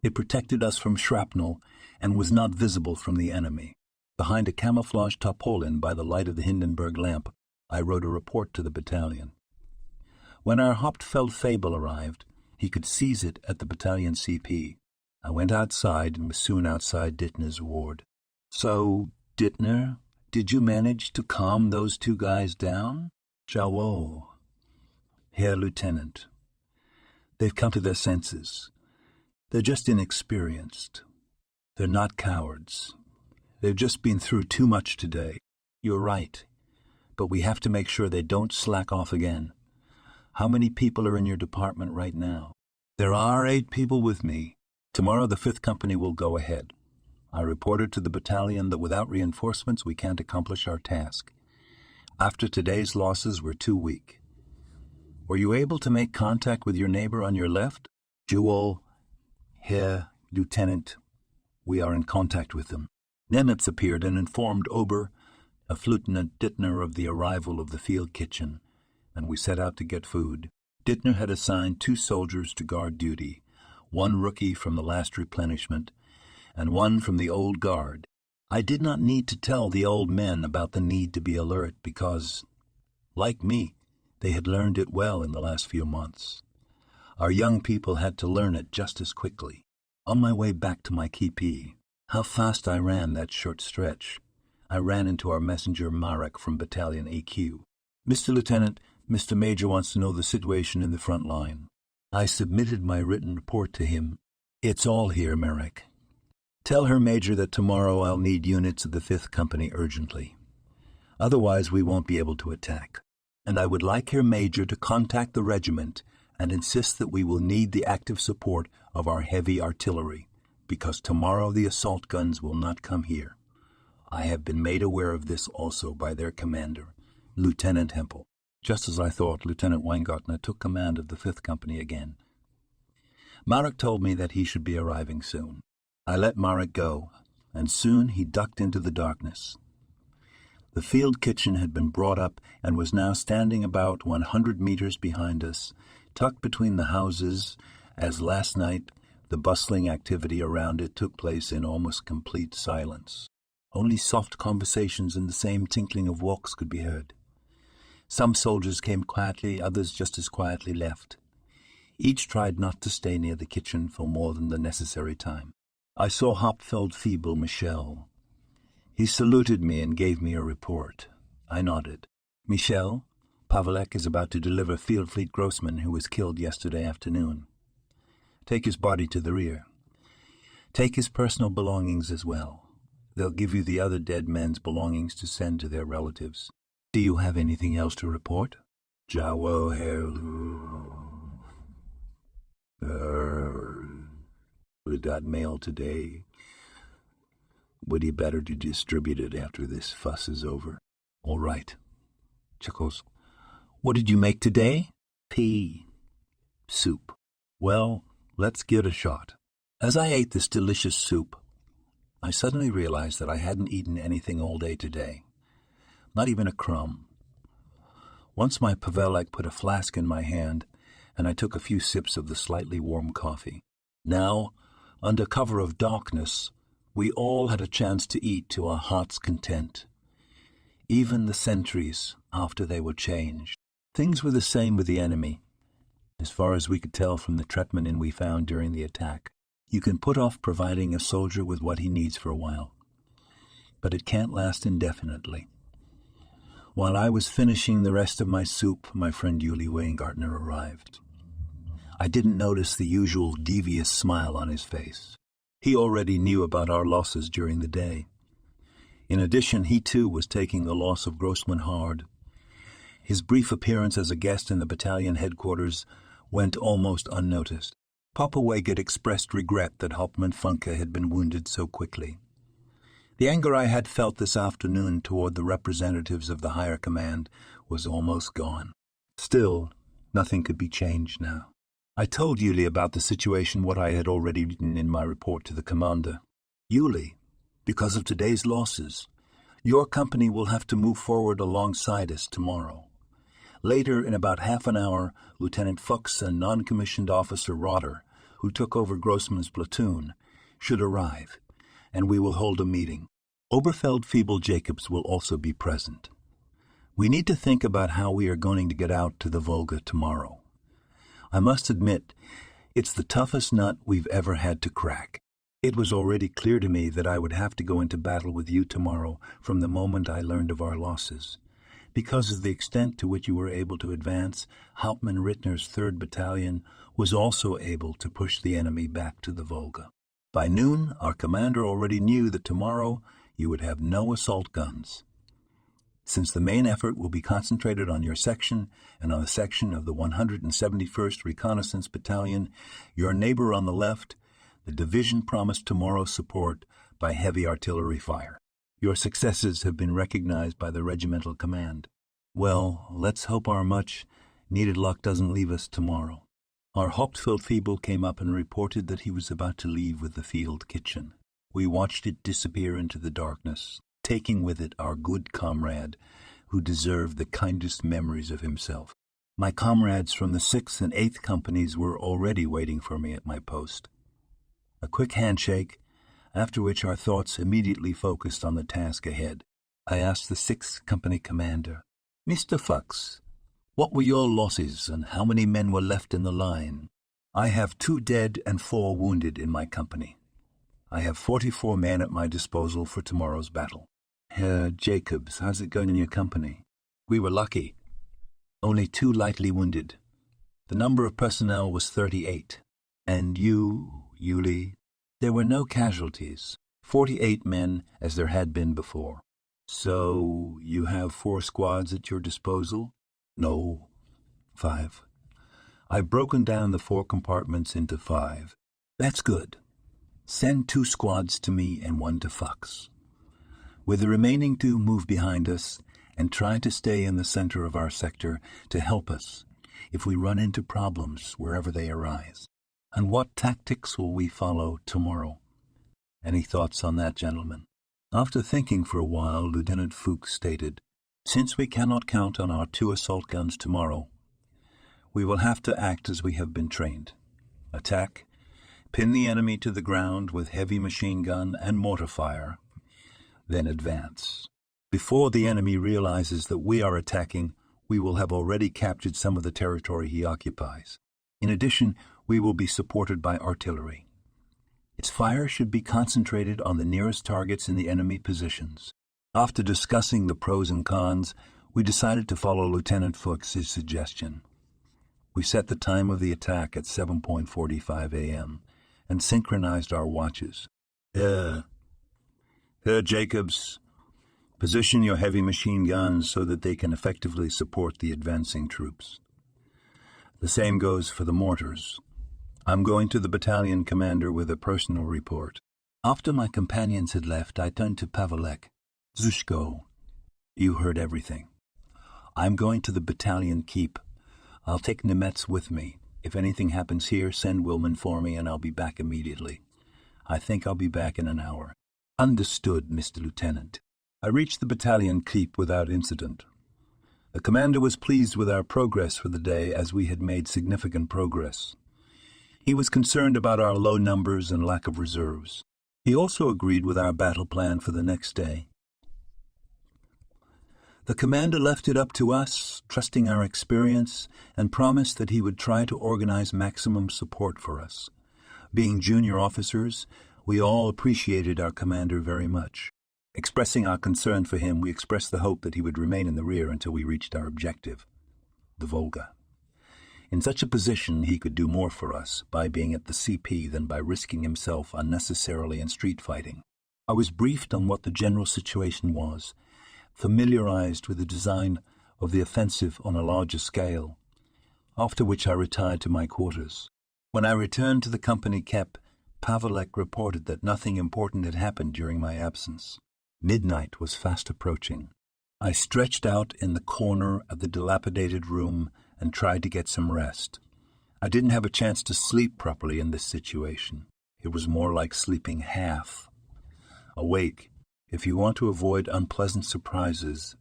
it protected us from shrapnel and was not visible from the enemy. Behind a camouflage tarpaulin by the light of the Hindenburg lamp, I wrote a report to the battalion. When our Hauptfeldfebel arrived, he could seize it at the battalion CP. I went outside and was soon outside Dittner's ward. So, Dittner, did you manage to calm those 2 guys down? Jawohl, Herr Lieutenant. They've come to their senses. They're just inexperienced. They're not cowards. They've just been through too much today. You're right, but we have to make sure they don't slack off again. How many people are in your department right now? There are 8 people with me. Tomorrow the 5th Company will go ahead. I reported to the battalion that without reinforcements we can't accomplish our task. After today's losses, we're too weak. Were you able to make contact with your neighbor on your left? Jawohl, Herr Lieutenant. We are in contact with them. Nemitz appeared and informed Ober, Lieutenant Dittner, of the arrival of the field kitchen, and we set out to get food. Dittner had assigned 2 soldiers to guard duty, 1 rookie from the last replenishment, and 1 from the old guard. I did not need to tell the old men about the need to be alert because, like me, they had learned it well in the last few months. Our young people had to learn it just as quickly. On my way back to my keepee, how fast I ran that short stretch. I ran into our messenger Marek from Battalion AQ. Mr. Lieutenant, Mr. Major wants to know the situation in the front line. I submitted my written report to him. It's all here, Marek. Tell her, Major, that tomorrow I'll need units of the 5th Company urgently. Otherwise we won't be able to attack. And I would like her, Major, to contact the regiment and insist that we will need the active support of our heavy artillery, because tomorrow the assault guns will not come here. I have been made aware of this also by their commander, Lieutenant Hempel. Just as I thought, Lieutenant Weingartner took command of the 5th Company again. Marek told me that he should be arriving soon. I let Marek go, and soon he ducked into the darkness. The field kitchen had been brought up and was now standing about 100 meters behind us, tucked between the houses, as last night the bustling activity around it took place in almost complete silence. Only soft conversations and the same tinkling of walks could be heard. Some soldiers came quietly, others just as quietly left. Each tried not to stay near the kitchen for more than the necessary time. I saw Hauptfeldfebel Michel. He saluted me and gave me a report. I nodded. Michel, Pavelek is about to deliver Field Fleet Grossman, who was killed yesterday afternoon. Take his body to the rear. Take his personal belongings as well. They'll give you the other dead men's belongings to send to their relatives. Do you have anything else to report? Jawohl, Herr. We got mail today. Would be better to distribute it after this fuss is over. All right. Chicos, what did you make today? Pea soup. Well, let's give it a shot. As I ate this delicious soup, I suddenly realized that I hadn't eaten anything all day today. Not even a crumb. Once my Pavelek put a flask in my hand, and I took a few sips of the slightly warm coffee. Now, under cover of darkness, We all had a chance to eat to our heart's content. Even the sentries, after they were changed. Things were the same with the enemy, as far as we could tell from the treatment we found during the attack. You can put off providing a soldier with what he needs for a while, but it can't last indefinitely. While I was finishing the rest of my soup, my friend Yuli Weingartner arrived. I didn't notice the usual devious smile on his face. He already knew about our losses during the day. In addition, he too was taking the loss of Grossman hard. His brief appearance as a guest in the battalion headquarters went almost unnoticed. Papa Weigert expressed regret that Hauptmann Funke had been wounded so quickly. The anger I had felt this afternoon toward the representatives of the higher command was almost gone. Still, nothing could be changed now. I told Yuli about the situation, what I had already written in my report to the commander. Yuli, because of today's losses, your company will have to move forward alongside us tomorrow. Later, in about half an hour, Lieutenant Fuchs and non-commissioned officer Rotter, who took over Grossman's platoon, should arrive, and we will hold a meeting. Oberfeldwebel Jacobs will also be present. We need to think about how we are going to get out to the Volga tomorrow. I must admit, it's the toughest nut we've ever had to crack. It was already clear to me that I would have to go into battle with you tomorrow from the moment I learned of our losses. Because of the extent to which you were able to advance, Hauptmann Rittner's 3rd Battalion was also able to push the enemy back to the Volga. By noon, our commander already knew that tomorrow you would have no assault guns. Since the main effort will be concentrated on your section and on the section of the 171st Reconnaissance Battalion, your neighbor on the left, the division promised tomorrow's support by heavy artillery fire. Your successes have been recognized by the regimental command. Well, let's hope our much-needed luck doesn't leave us tomorrow. Our Hauptfeldwebel came up and reported that he was about to leave with the field kitchen. We watched it disappear into the darkness, taking with it our good comrade, who deserved the kindest memories of himself. My comrades from the 6th and 8th companies were already waiting for me at my post. A quick handshake, after which our thoughts immediately focused on the task ahead. I asked the 6th Company commander, "Mr. Fuchs, what were your losses and how many men were left in the line?" "I have 2 dead and 4 wounded in my company. I have 44 men at my disposal for tomorrow's battle." "Herr Jacobs, how's it going in your company?" "We were lucky. Only 2 lightly wounded. The number of personnel was 38. "And you, Yuli?" "There were no casualties. 48 men, as there had been before." "So you have 4 squads at your disposal?" "No, 5. I've broken down the 4 compartments into 5. "That's good. Send 2 squads to me and 1 to Fuchs. With the remaining 2, move behind us and try to stay in the center of our sector to help us if we run into problems wherever they arise." "And what tactics will we follow tomorrow?" "Any thoughts on that, gentlemen?" After thinking for a while, Lieutenant Fuchs stated, "Since we cannot count on our 2 assault guns tomorrow, we will have to act as we have been trained. Attack, pin the enemy to the ground with heavy machine gun and mortar fire, then advance. Before the enemy realizes that we are attacking, we will have already captured some of the territory he occupies. In addition, we will be supported by artillery. Its fire should be concentrated on the nearest targets in the enemy positions." After discussing the pros and cons, we decided to follow Lieutenant Fuchs's suggestion. We set the time of the attack at 7:45 a.m. and synchronized our watches. Herr Jacobs, position your heavy machine guns so that they can effectively support the advancing troops. The same goes for the mortars. I'm going to the battalion commander with a personal report." After my companions had left, I turned to Pavelek. "Zushko, you heard everything. I'm going to the battalion keep. I'll take Nemetz with me. If anything happens here, send Wilman for me and I'll be back immediately. I think I'll be back in an hour." "Understood, Mr. Lieutenant." I reached the battalion keep without incident. The commander was pleased with our progress for the day, as we had made significant progress. He was concerned about our low numbers and lack of reserves. He also agreed with our battle plan for the next day. The commander left it up to us, trusting our experience, and promised that he would try to organize maximum support for us. Being junior officers, we all appreciated our commander very much. Expressing our concern for him, we expressed the hope that he would remain in the rear until we reached our objective, the Volga. In such a position, he could do more for us by being at the CP than by risking himself unnecessarily in street fighting. I was briefed on what the general situation was, familiarized with the design of the offensive on a larger scale, after which I retired to my quarters. When I returned to the company Kep, Pavelek reported that nothing important had happened during my absence. Midnight was fast approaching. I stretched out in the corner of the dilapidated room and tried to get some rest. I didn't have a chance to sleep properly in this situation. It was more like sleeping half. Awake, if you want to avoid unpleasant surprises,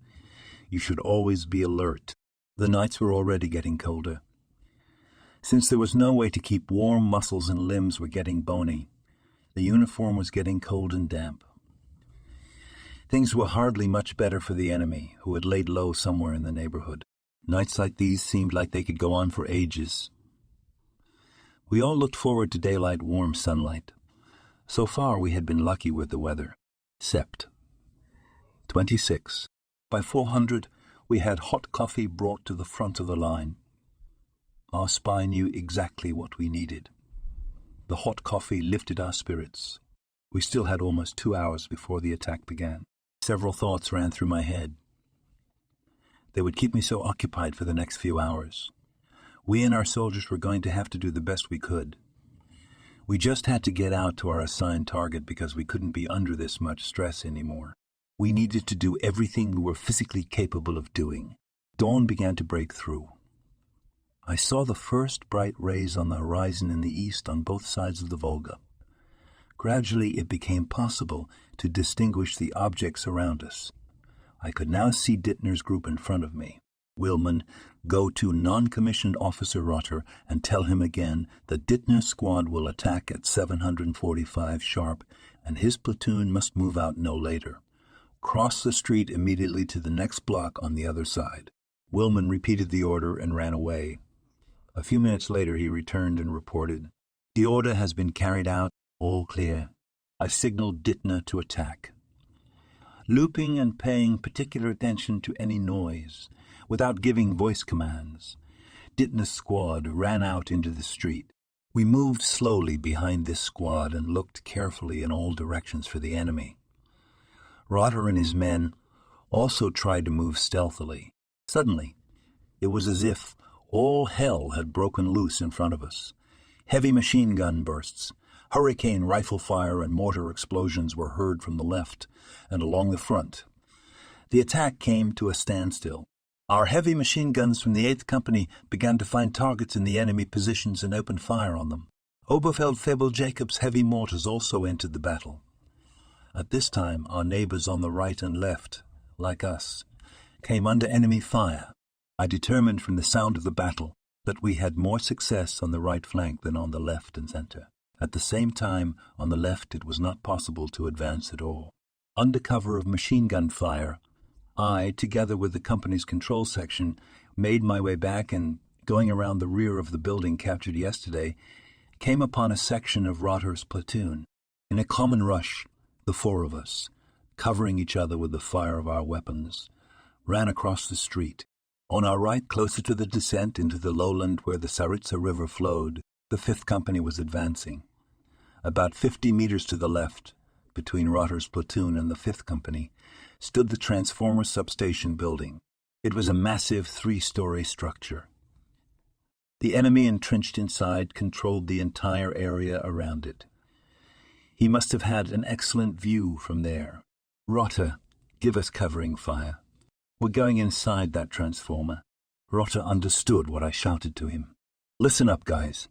you should always be alert. The nights were already getting colder. Since there was no way to keep warm, muscles and limbs were getting bony. The uniform was getting cold and damp. Things were hardly much better for the enemy, who had laid low somewhere in the neighborhood. Nights like these seemed like they could go on for ages. We all looked forward to daylight, warm sunlight. So far we had been lucky with the weather. Sept. 26. By 400, we had hot coffee brought to the front of the line. Our spy knew exactly what we needed. The hot coffee lifted our spirits. We still had almost 2 hours before the attack began. Several thoughts ran through my head. They would keep me so occupied for the next few hours. We and our soldiers were going to have to do the best we could. We just had to get out to our assigned target because we couldn't be under this much stress anymore. We needed to do everything we were physically capable of doing. Dawn began to break through. I saw the first bright rays on the horizon in the east on both sides of the Volga. Gradually it became possible to distinguish the objects around us. I could now see Dittner's group in front of me. Wilman, go to non-commissioned officer Rotter and tell him again that Dittner's squad will attack at 7:45 sharp, and his platoon must move out no later. Cross the street immediately to the next block on the other side. Wilman repeated the order and ran away. A few minutes later he returned and reported, "The order has been carried out, all clear." I signaled Dittner to attack. Looping and paying particular attention to any noise, without giving voice commands, Dittner's squad ran out into the street. We moved slowly behind this squad and looked carefully in all directions for the enemy. Rotter and his men also tried to move stealthily. Suddenly, it was as if all hell had broken loose in front of us. Heavy machine gun bursts, hurricane rifle fire and mortar explosions were heard from the left and along the front. The attack came to a standstill. Our heavy machine guns from the 8th Company began to find targets in the enemy positions and opened fire on them. Oberfeldfebel Jacob's heavy mortars also entered the battle. At this time, our neighbors on the right and left, like us, came under enemy fire. I determined from the sound of the battle that we had more success on the right flank than on the left and center. At the same time, on the left it was not possible to advance at all. Under cover of machine gun fire, I, together with the company's control section, made my way back and, going around the rear of the building captured yesterday, came upon a section of Rotter's platoon. In a common rush, the 4 of us, covering each other with the fire of our weapons, ran across the street. On our right, closer to the descent into the lowland where the Tsaritsa River flowed, the 5th Company was advancing. About 50 meters to the left, between Rotter's platoon and the 5th Company, stood the transformer substation building. It was a massive 3-story structure. The enemy entrenched inside controlled the entire area around it. He must have had an excellent view from there. "Rotter, give us covering fire. We're going inside that transformer." Rotter understood what I shouted to him. "Listen up, guys.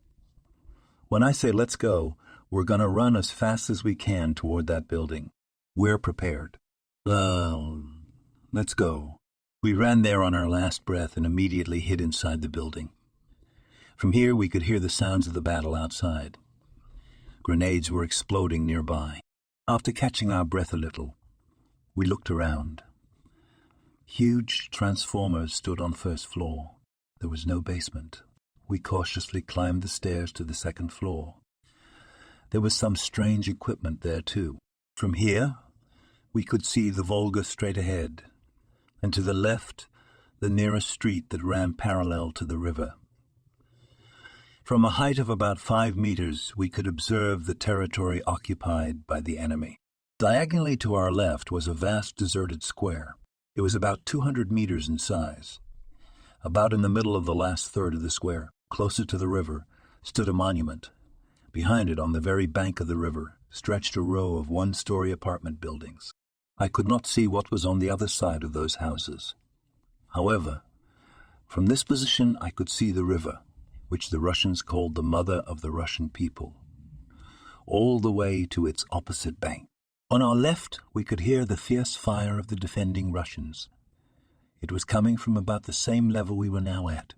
When I say let's go, we're going to run as fast as we can toward that building. We're prepared." Let's go." We ran there on our last breath and immediately hid inside the building. From here we could hear the sounds of the battle outside. Grenades were exploding nearby. After catching our breath a little, we looked around. Huge transformers stood on the first floor. There was no basement. We cautiously climbed the stairs to the second floor. There was some strange equipment there, too. From here, we could see the Volga straight ahead, and to the left, the nearest street that ran parallel to the river. From a height of about 5 meters, we could observe the territory occupied by the enemy. Diagonally to our left was a vast deserted square. It was about 200 meters in size. About in the middle of the last third of the square, closer to the river, stood a monument. Behind it, on the very bank of the river, stretched a row of one-story apartment buildings. I could not see what was on the other side of those houses. However, from this position I could see the river, which the Russians called the mother of the Russian people, all the way to its opposite bank. On our left, we could hear the fierce fire of the defending Russians. It was coming from about the same level we were now at.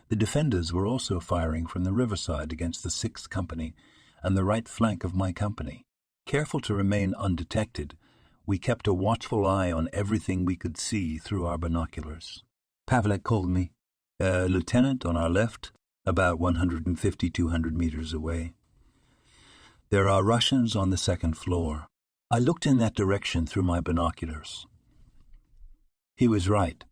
The defenders were also firing from the riverside against the 6th Company and the right flank of my company. Careful to remain undetected, we kept a watchful eye on everything we could see through our binoculars. Pavlik called me. Lieutenant, on our left, about 150-200 meters away. There are Russians on the second floor. I looked in that direction through my binoculars. He was right.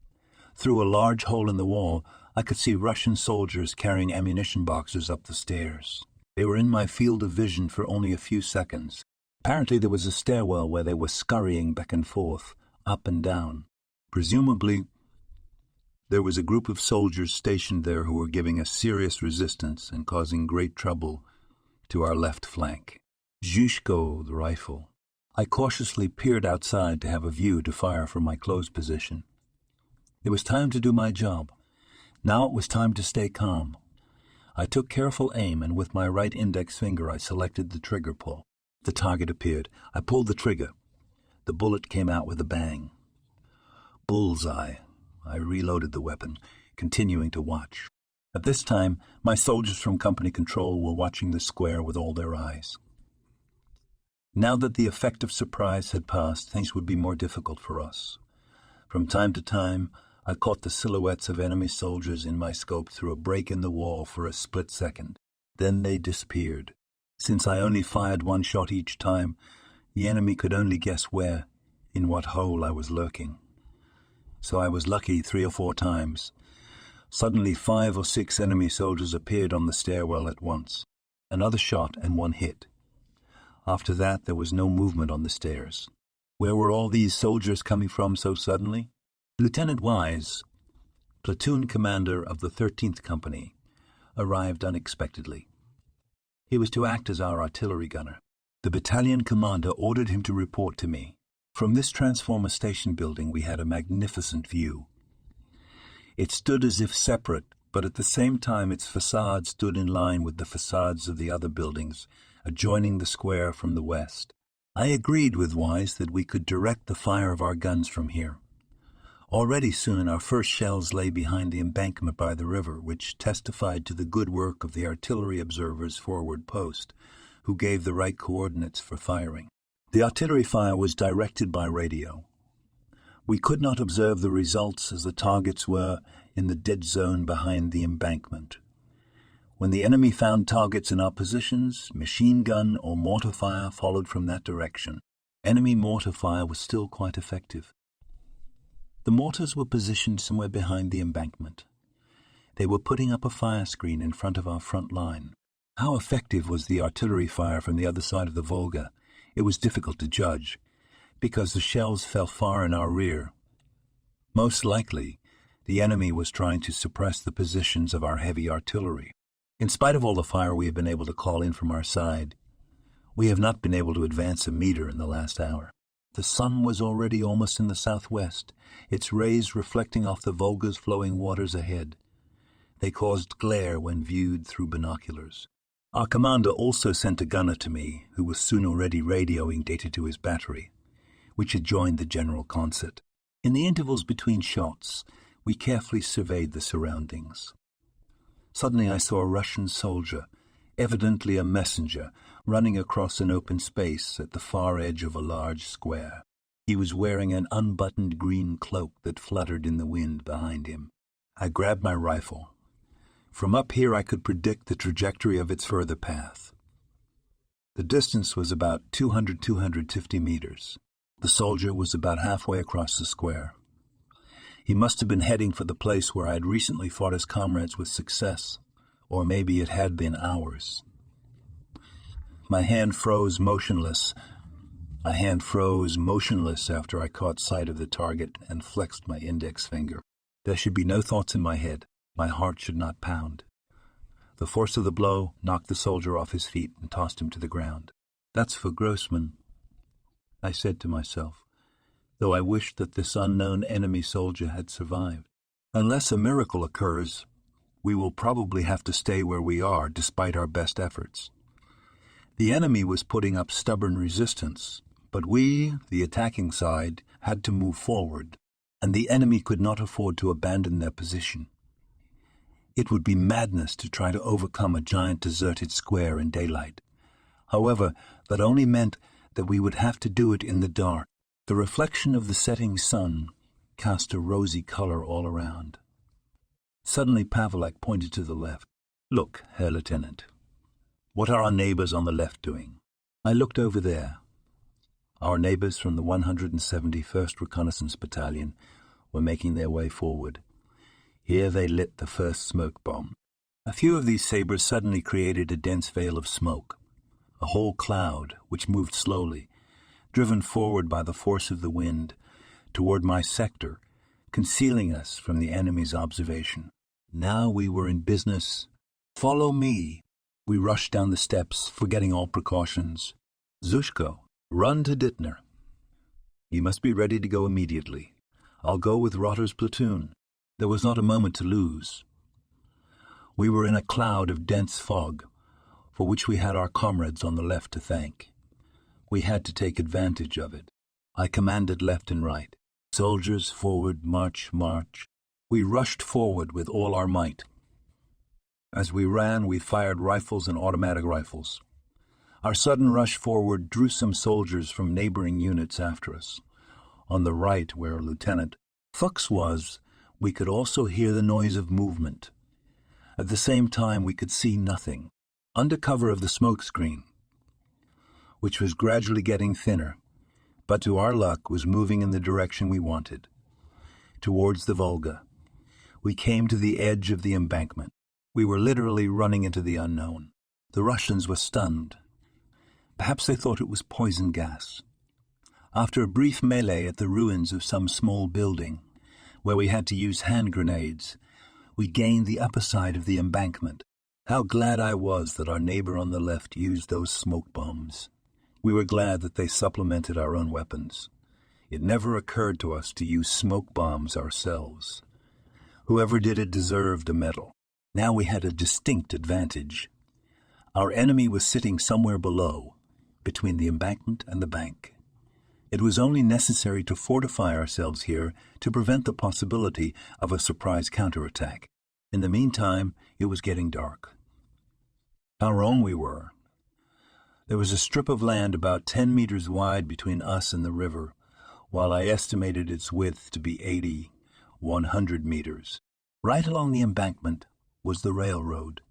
Through a large hole in the wall, I could see Russian soldiers carrying ammunition boxes up the stairs. They were in my field of vision for only a few seconds. Apparently there was a stairwell where they were scurrying back and forth, up and down. Presumably, there was a group of soldiers stationed there who were giving us serious resistance and causing great trouble to our left flank. Zhushko, the rifle. I cautiously peered outside to have a view to fire from my closed position. It was time to do my job. Now it was time to stay calm. I took careful aim, and with my right index finger I selected the trigger pull. The target appeared. I pulled the trigger. The bullet came out with a bang. Bullseye. I reloaded the weapon, continuing to watch. At this time, my soldiers from company control were watching the square with all their eyes. Now that the effect of surprise had passed, things would be more difficult for us. From time to time, I caught the silhouettes of enemy soldiers in my scope through a break in the wall for a split second. Then they disappeared. Since I only fired one shot each time, the enemy could only guess where, in what hole I was lurking. So I was lucky 3 or 4 times. Suddenly 5 or 6 enemy soldiers appeared on the stairwell at once. Another shot and one hit. After that, there was no movement on the stairs. Where were all these soldiers coming from so suddenly? Lieutenant Wise, platoon commander of the 13th Company, arrived unexpectedly. He was to act as our artillery gunner. The battalion commander ordered him to report to me. From this transformer station building we had a magnificent view. It stood as if separate, but at the same time its facade stood in line with the facades of the other buildings, adjoining the square from the west. I agreed with Wise that we could direct the fire of our guns from here. Already soon our first shells lay behind the embankment by the river, which testified to the good work of the artillery observers' forward post, who gave the right coordinates for firing. The artillery fire was directed by radio. We could not observe the results as the targets were in the dead zone behind the embankment. When the enemy found targets in our positions, machine gun or mortar fire followed from that direction. Enemy mortar fire was still quite effective. The mortars were positioned somewhere behind the embankment. They were putting up a fire screen in front of our front line. How effective was the artillery fire from the other side of the Volga? It was difficult to judge, because the shells fell far in our rear. Most likely, the enemy was trying to suppress the positions of our heavy artillery. In spite of all the fire we have been able to call in from our side, we have not been able to advance a meter in the last hour. The sun was already almost in the southwest, its rays reflecting off the Volga's flowing waters ahead. They caused glare when viewed through binoculars. Our commander also sent a gunner to me, who was soon already radioing data to his battery, which had joined the general concert. In the intervals between shots, we carefully surveyed the surroundings. Suddenly I saw a Russian soldier evidently a messenger, running across an open space at the far edge of a large square. He was wearing an unbuttoned green cloak that fluttered in the wind behind him. I grabbed my rifle. From up here I could predict the trajectory of its further path. The distance was about 250 meters. The soldier was about halfway across the square. He must have been heading for the place where I had recently fought his comrades with success, or maybe it had been ours. My hand froze motionless after I caught sight of the target and flexed my index finger. There should be no thoughts in my head. My heart should not pound. The force of the blow knocked the soldier off his feet and tossed him to the ground. "That's for Grossman," I said to myself, though I wished that this unknown enemy soldier had survived. Unless a miracle occurs, we will probably have to stay where we are despite our best efforts. The enemy was putting up stubborn resistance, but we, the attacking side, had to move forward, and the enemy could not afford to abandon their position. It would be madness to try to overcome a giant deserted square in daylight. However, that only meant that we would have to do it in the dark. The reflection of the setting sun cast a rosy color all around. Suddenly Pavelek pointed to the left. "Look, Herr Lieutenant, what are our neighbors on the left doing?" I looked over there. Our neighbors from the 171st Reconnaissance Battalion were making their way forward. Here they lit the first smoke bomb. A few of these sabres suddenly created a dense veil of smoke, a whole cloud which moved slowly, driven forward by the force of the wind, toward my sector, concealing us from the enemy's observation. Now we were in business. "Follow me." We rushed down the steps, forgetting all precautions. "Zushko, run to Dittner. He must be ready to go immediately. I'll go with Rotter's platoon." There was not a moment to lose. We were in a cloud of dense fog, for which we had our comrades on the left to thank. We had to take advantage of it. I commanded left and right. "Soldiers, forward, march, march." We rushed forward with all our might. As we ran, we fired rifles and automatic rifles. Our sudden rush forward drew some soldiers from neighboring units after us. On the right, where Lieutenant Fuchs was, we could also hear the noise of movement. At the same time, we could see nothing. Under cover of the smoke screen, which was gradually getting thinner, but to our luck was moving in the direction we wanted, towards the Volga, we came to the edge of the embankment. We were literally running into the unknown. The Russians were stunned. Perhaps they thought it was poison gas. After a brief melee at the ruins of some small building, where we had to use hand grenades, we gained the upper side of the embankment. How glad I was that our neighbor on the left used those smoke bombs. We were glad that they supplemented our own weapons. It never occurred to us to use smoke bombs ourselves. Whoever did it deserved a medal. Now we had a distinct advantage. Our enemy was sitting somewhere below, between the embankment and the bank. It was only necessary to fortify ourselves here to prevent the possibility of a surprise counterattack. In the meantime, it was getting dark. How wrong we were. There was a strip of land about 10 meters wide between us and the river, while I estimated its width to be 80, 100 meters. Right along the embankment was the railroad.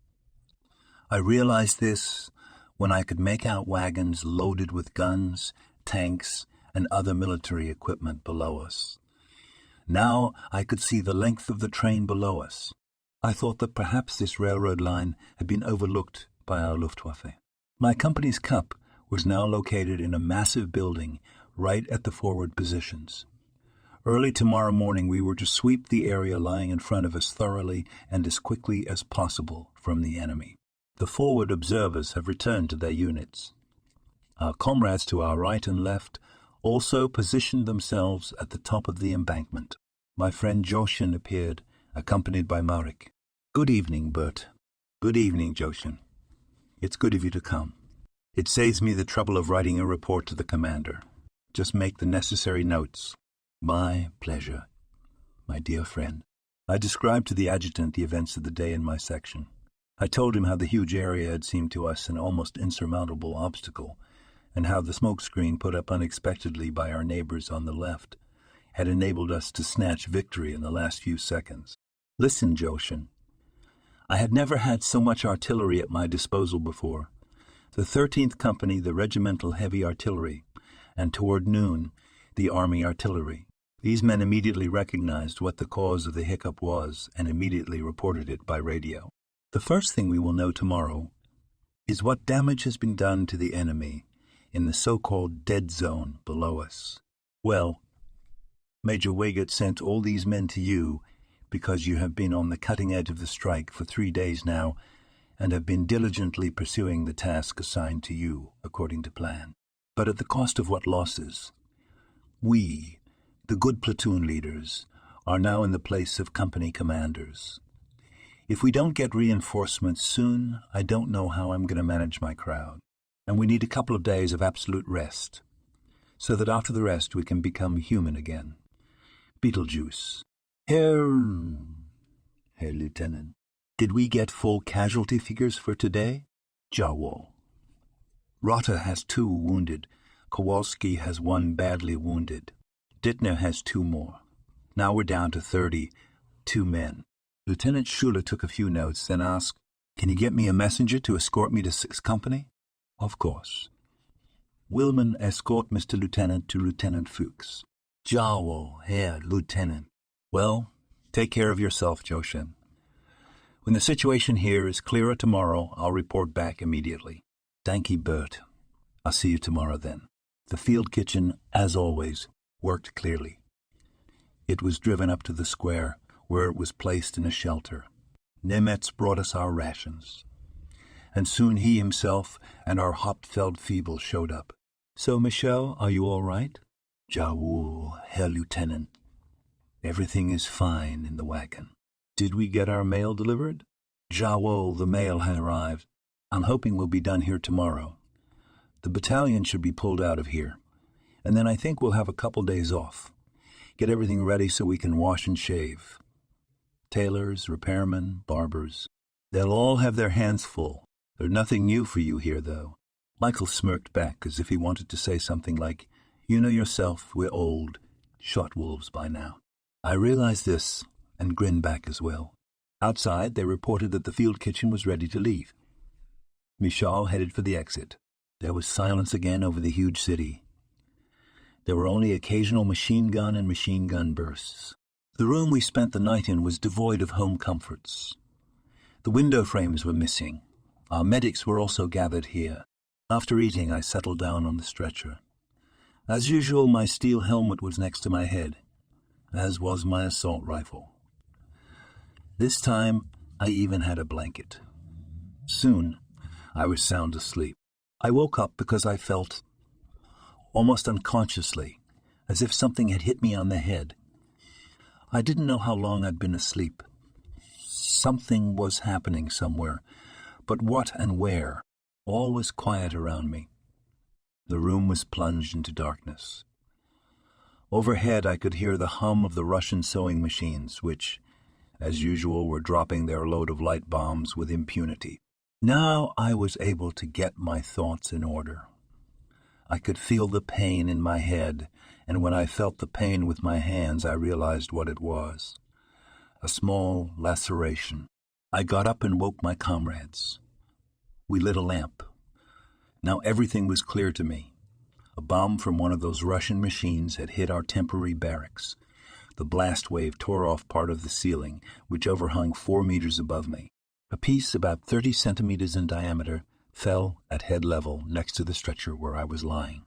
I realized this when I could make out wagons loaded with guns, tanks, and other military equipment below us. Now I could see the length of the train below us. I thought that perhaps this railroad line had been overlooked by our Luftwaffe. My company's cup was now located in a massive building right at the forward positions. Early tomorrow morning we were to sweep the area lying in front of us thoroughly and as quickly as possible from the enemy. The forward observers have returned to their units. Our comrades to our right and left also positioned themselves at the top of the embankment. My friend Joshin appeared, accompanied by Marek. "Good evening, Bert." "Good evening, Joshin. It's good of you to come. It saves me the trouble of writing a report to the commander. Just make the necessary notes." "My pleasure, my dear friend." I described to the adjutant the events of the day in my section. I told him how the huge area had seemed to us an almost insurmountable obstacle, and how the smoke screen put up unexpectedly by our neighbors on the left had enabled us to snatch victory in the last few seconds. Listen, Joshin. I had never had so much artillery at my disposal before. The 13th Company, the Regimental Heavy Artillery, and toward noon, the Army Artillery. These men immediately recognized what the cause of the hiccup was and immediately reported it by radio. The first thing we will know tomorrow is what damage has been done to the enemy in the so-called dead zone below us. Well, Major Waggett sent all these men to you because you have been on the cutting edge of the strike for 3 days now and have been diligently pursuing the task assigned to you according to plan. But at the cost of what losses? We, the good platoon leaders, are now in the place of company commanders. If we don't get reinforcements soon, I don't know how I'm going to manage my crowd. And we need a couple of days of absolute rest, so that after the rest we can become human again. Beetlejuice. Herr Lieutenant, did we get full casualty figures for today? Jawohl. Rota has 2 wounded. Kowalski has 1 badly wounded. Dittner has 2 more. Now we're down to 32 men. Lieutenant Schuler took a few notes, then asked, "Can you get me a messenger to escort me to 6th Company?" "Of course." "Willman, escort Mr. Lieutenant to Lieutenant Fuchs." "Jawohl, Herr Lieutenant." "Well, take care of yourself, Joshin. When the situation here is clearer tomorrow, I'll report back immediately." "Danke, Bert. I'll see you tomorrow then." The field kitchen, as always, worked clearly. It was driven up to the square, where it was placed in a shelter. Nemetz brought us our rations. And soon he himself and our Hauptfeld Feeble showed up. "So, Michel, are you all right?" "Jawohl, Herr Lieutenant. Everything is fine in the wagon." "Did we get our mail delivered?" "Jawohl, the mail has arrived. I'm hoping we'll be done here tomorrow. The battalion should be pulled out of here, and then I think we'll have a couple days off. Get everything ready so we can wash and shave. Tailors, repairmen, barbers. They'll all have their hands full. There's nothing new for you here, though." Michael smirked back as if he wanted to say something like, "You know yourself, we're old, shot wolves by now." I realized this and grinned back as well. Outside, they reported that the field kitchen was ready to leave. Michal headed for the exit. There was silence again over the huge city. There were only occasional machine gun bursts. The room we spent the night in was devoid of home comforts. The window frames were missing. Our medics were also gathered here. After eating, I settled down on the stretcher. As usual, my steel helmet was next to my head, as was my assault rifle. This time, I even had a blanket. Soon, I was sound asleep. I woke up because I felt, almost unconsciously, as if something had hit me on the head. I didn't know how long I'd been asleep. Something was happening somewhere, but what and where? All was quiet around me. The room was plunged into darkness. Overhead I could hear the hum of the Russian sewing machines, which, as usual, were dropping their load of light bombs with impunity. Now I was able to get my thoughts in order. I could feel the pain in my head, and when I felt the pain with my hands, I realized what it was. A small laceration. I got up and woke my comrades. We lit a lamp. Now everything was clear to me. A bomb from one of those Russian machines had hit our temporary barracks. The blast wave tore off part of the ceiling, which overhung 4 meters above me. A piece about 30 centimeters in diameter fell at head level next to the stretcher where I was lying.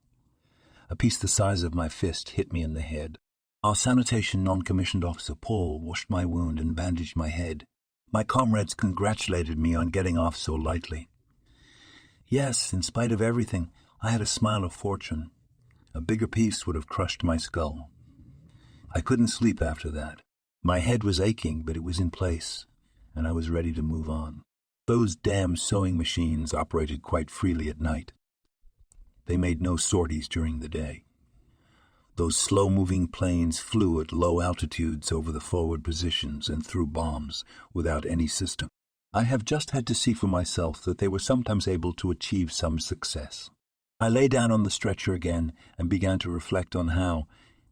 A piece the size of my fist hit me in the head. Our sanitation non-commissioned officer, Paul, washed my wound and bandaged my head. My comrades congratulated me on getting off so lightly. Yes, in spite of everything, I had a smile of fortune. A bigger piece would have crushed my skull. I couldn't sleep after that. My head was aching, but it was in place, and I was ready to move on. Those damn sewing machines operated quite freely at night. They made no sorties during the day. Those slow-moving planes flew at low altitudes over the forward positions and threw bombs without any system. I have just had to see for myself that they were sometimes able to achieve some success. I lay down on the stretcher again and began to reflect on how,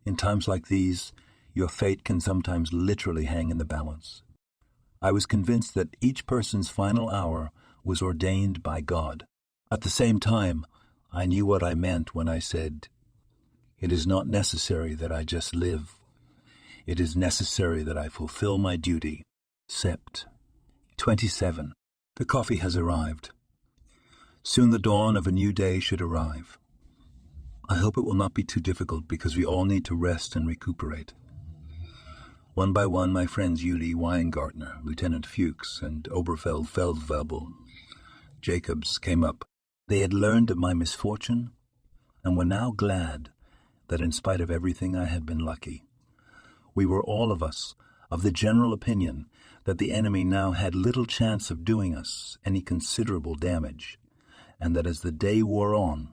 in times like these, your fate can sometimes literally hang in the balance. I was convinced that each person's final hour was ordained by God. At the same time, I knew what I meant when I said, "It is not necessary that I just live. It is necessary that I fulfill my duty." Sept. 27. The coffee has arrived. Soon the dawn of a new day should arrive. I hope it will not be too difficult because we all need to rest and recuperate. One by one, my friends Uli Weingartner, Lieutenant Fuchs, and Oberfeld-Feldwebel Jacobs came up. They had learned of my misfortune and were now glad that in spite of everything I had been lucky. We were all of us of the general opinion that the enemy now had little chance of doing us any considerable damage, and that as the day wore on,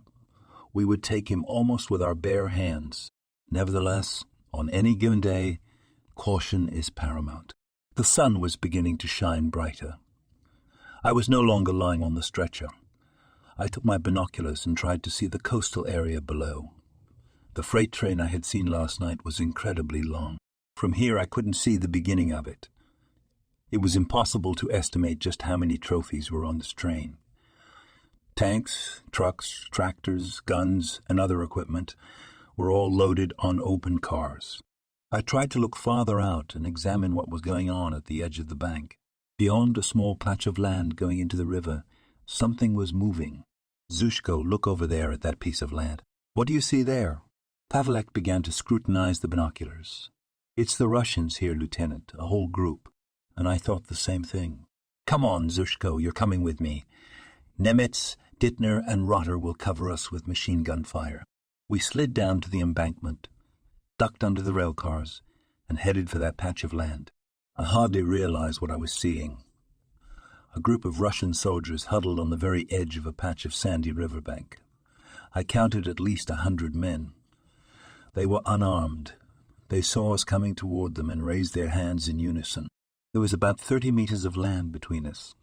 we would take him almost with our bare hands. Nevertheless, on any given day, caution is paramount. The sun was beginning to shine brighter. I was no longer lying on the stretcher. I took my binoculars and tried to see the coastal area below. The freight train I had seen last night was incredibly long. From here I couldn't see the beginning of it. It was impossible to estimate just how many trophies were on this train. Tanks, trucks, tractors, guns, and other equipment were all loaded on open cars. I tried to look farther out and examine what was going on at the edge of the bank. Beyond a small patch of land going into the river, something was moving. "Zushko, look over there at that piece of land. What do you see there?" Pavelek began to scrutinize the binoculars. "It's the Russians here, Lieutenant, a whole group." And I thought the same thing. "Come on, Zushko, you're coming with me. Nemitz, Dittner, and Rotter will cover us with machine gun fire." We slid down to the embankment, ducked under the rail cars, and headed for that patch of land. I hardly realized what I was seeing. A group of Russian soldiers huddled on the very edge of a patch of sandy riverbank. I counted at least 100 men. They were unarmed. They saw us coming toward them and raised their hands in unison. There was about 30 meters of land between us.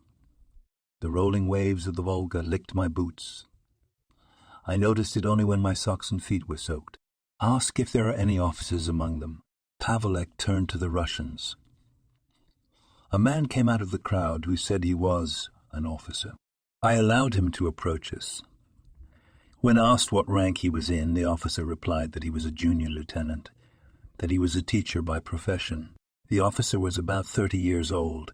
The rolling waves of the Volga licked my boots. I noticed it only when my socks and feet were soaked. "Ask if there are any officers among them." Pavelek turned to the Russians. A man came out of the crowd who said he was an officer. I allowed him to approach us. When asked what rank he was in, the officer replied that he was a junior lieutenant, that he was a teacher by profession. The officer was about 30 years old,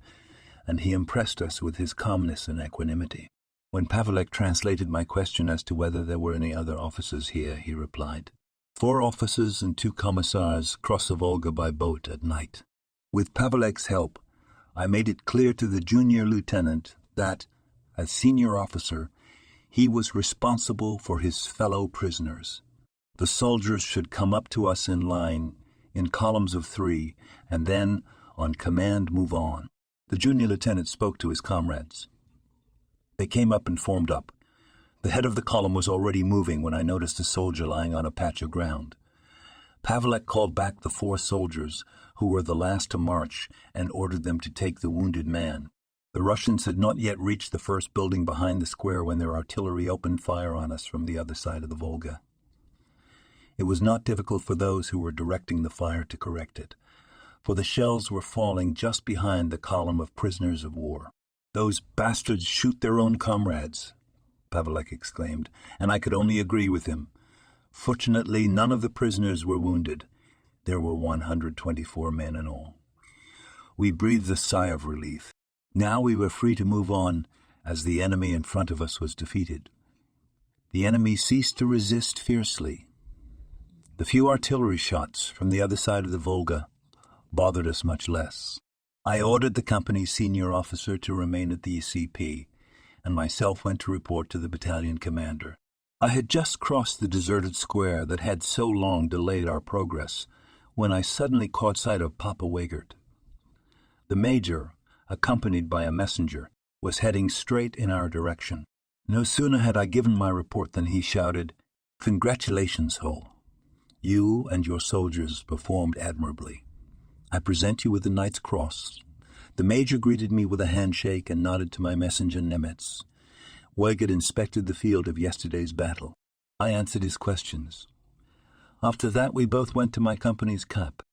and he impressed us with his calmness and equanimity. When Pavelek translated my question as to whether there were any other officers here, he replied, 4 officers and 2 commissars cross the Volga by boat at night. With Pavelek's help, I made it clear to the junior lieutenant that, as senior officer, he was responsible for his fellow prisoners. The soldiers should come up to us in line, in columns of 3, and then, on command, move on. The junior lieutenant spoke to his comrades. They came up and formed up. The head of the column was already moving when I noticed a soldier lying on a patch of ground. Pavelek called back the 4 soldiers, who were the last to march, and ordered them to take the wounded man. The Russians had not yet reached the first building behind the square when their artillery opened fire on us from the other side of the Volga. It was not difficult for those who were directing the fire to correct it, for the shells were falling just behind the column of prisoners of war. "Those bastards shoot their own comrades," Pavelek exclaimed, and I could only agree with him. Fortunately, none of the prisoners were wounded. There were 124 men in all. We breathed a sigh of relief. Now we were free to move on, as the enemy in front of us was defeated. The enemy ceased to resist fiercely. The few artillery shots from the other side of the Volga bothered us much less. I ordered the company's senior officer to remain at the CP, and myself went to report to the battalion commander. I had just crossed the deserted square that had so long delayed our progress when I suddenly caught sight of Papa Wegert. The major, accompanied by a messenger, was heading straight in our direction. No sooner had I given my report than he shouted, "Congratulations, Hull. You and your soldiers performed admirably. I present you with the Knight's Cross. The major greeted me with a handshake and nodded to my messenger Nemetz. Weigert inspected the field of yesterday's battle. I answered his questions. After that, we both went to my company's cap.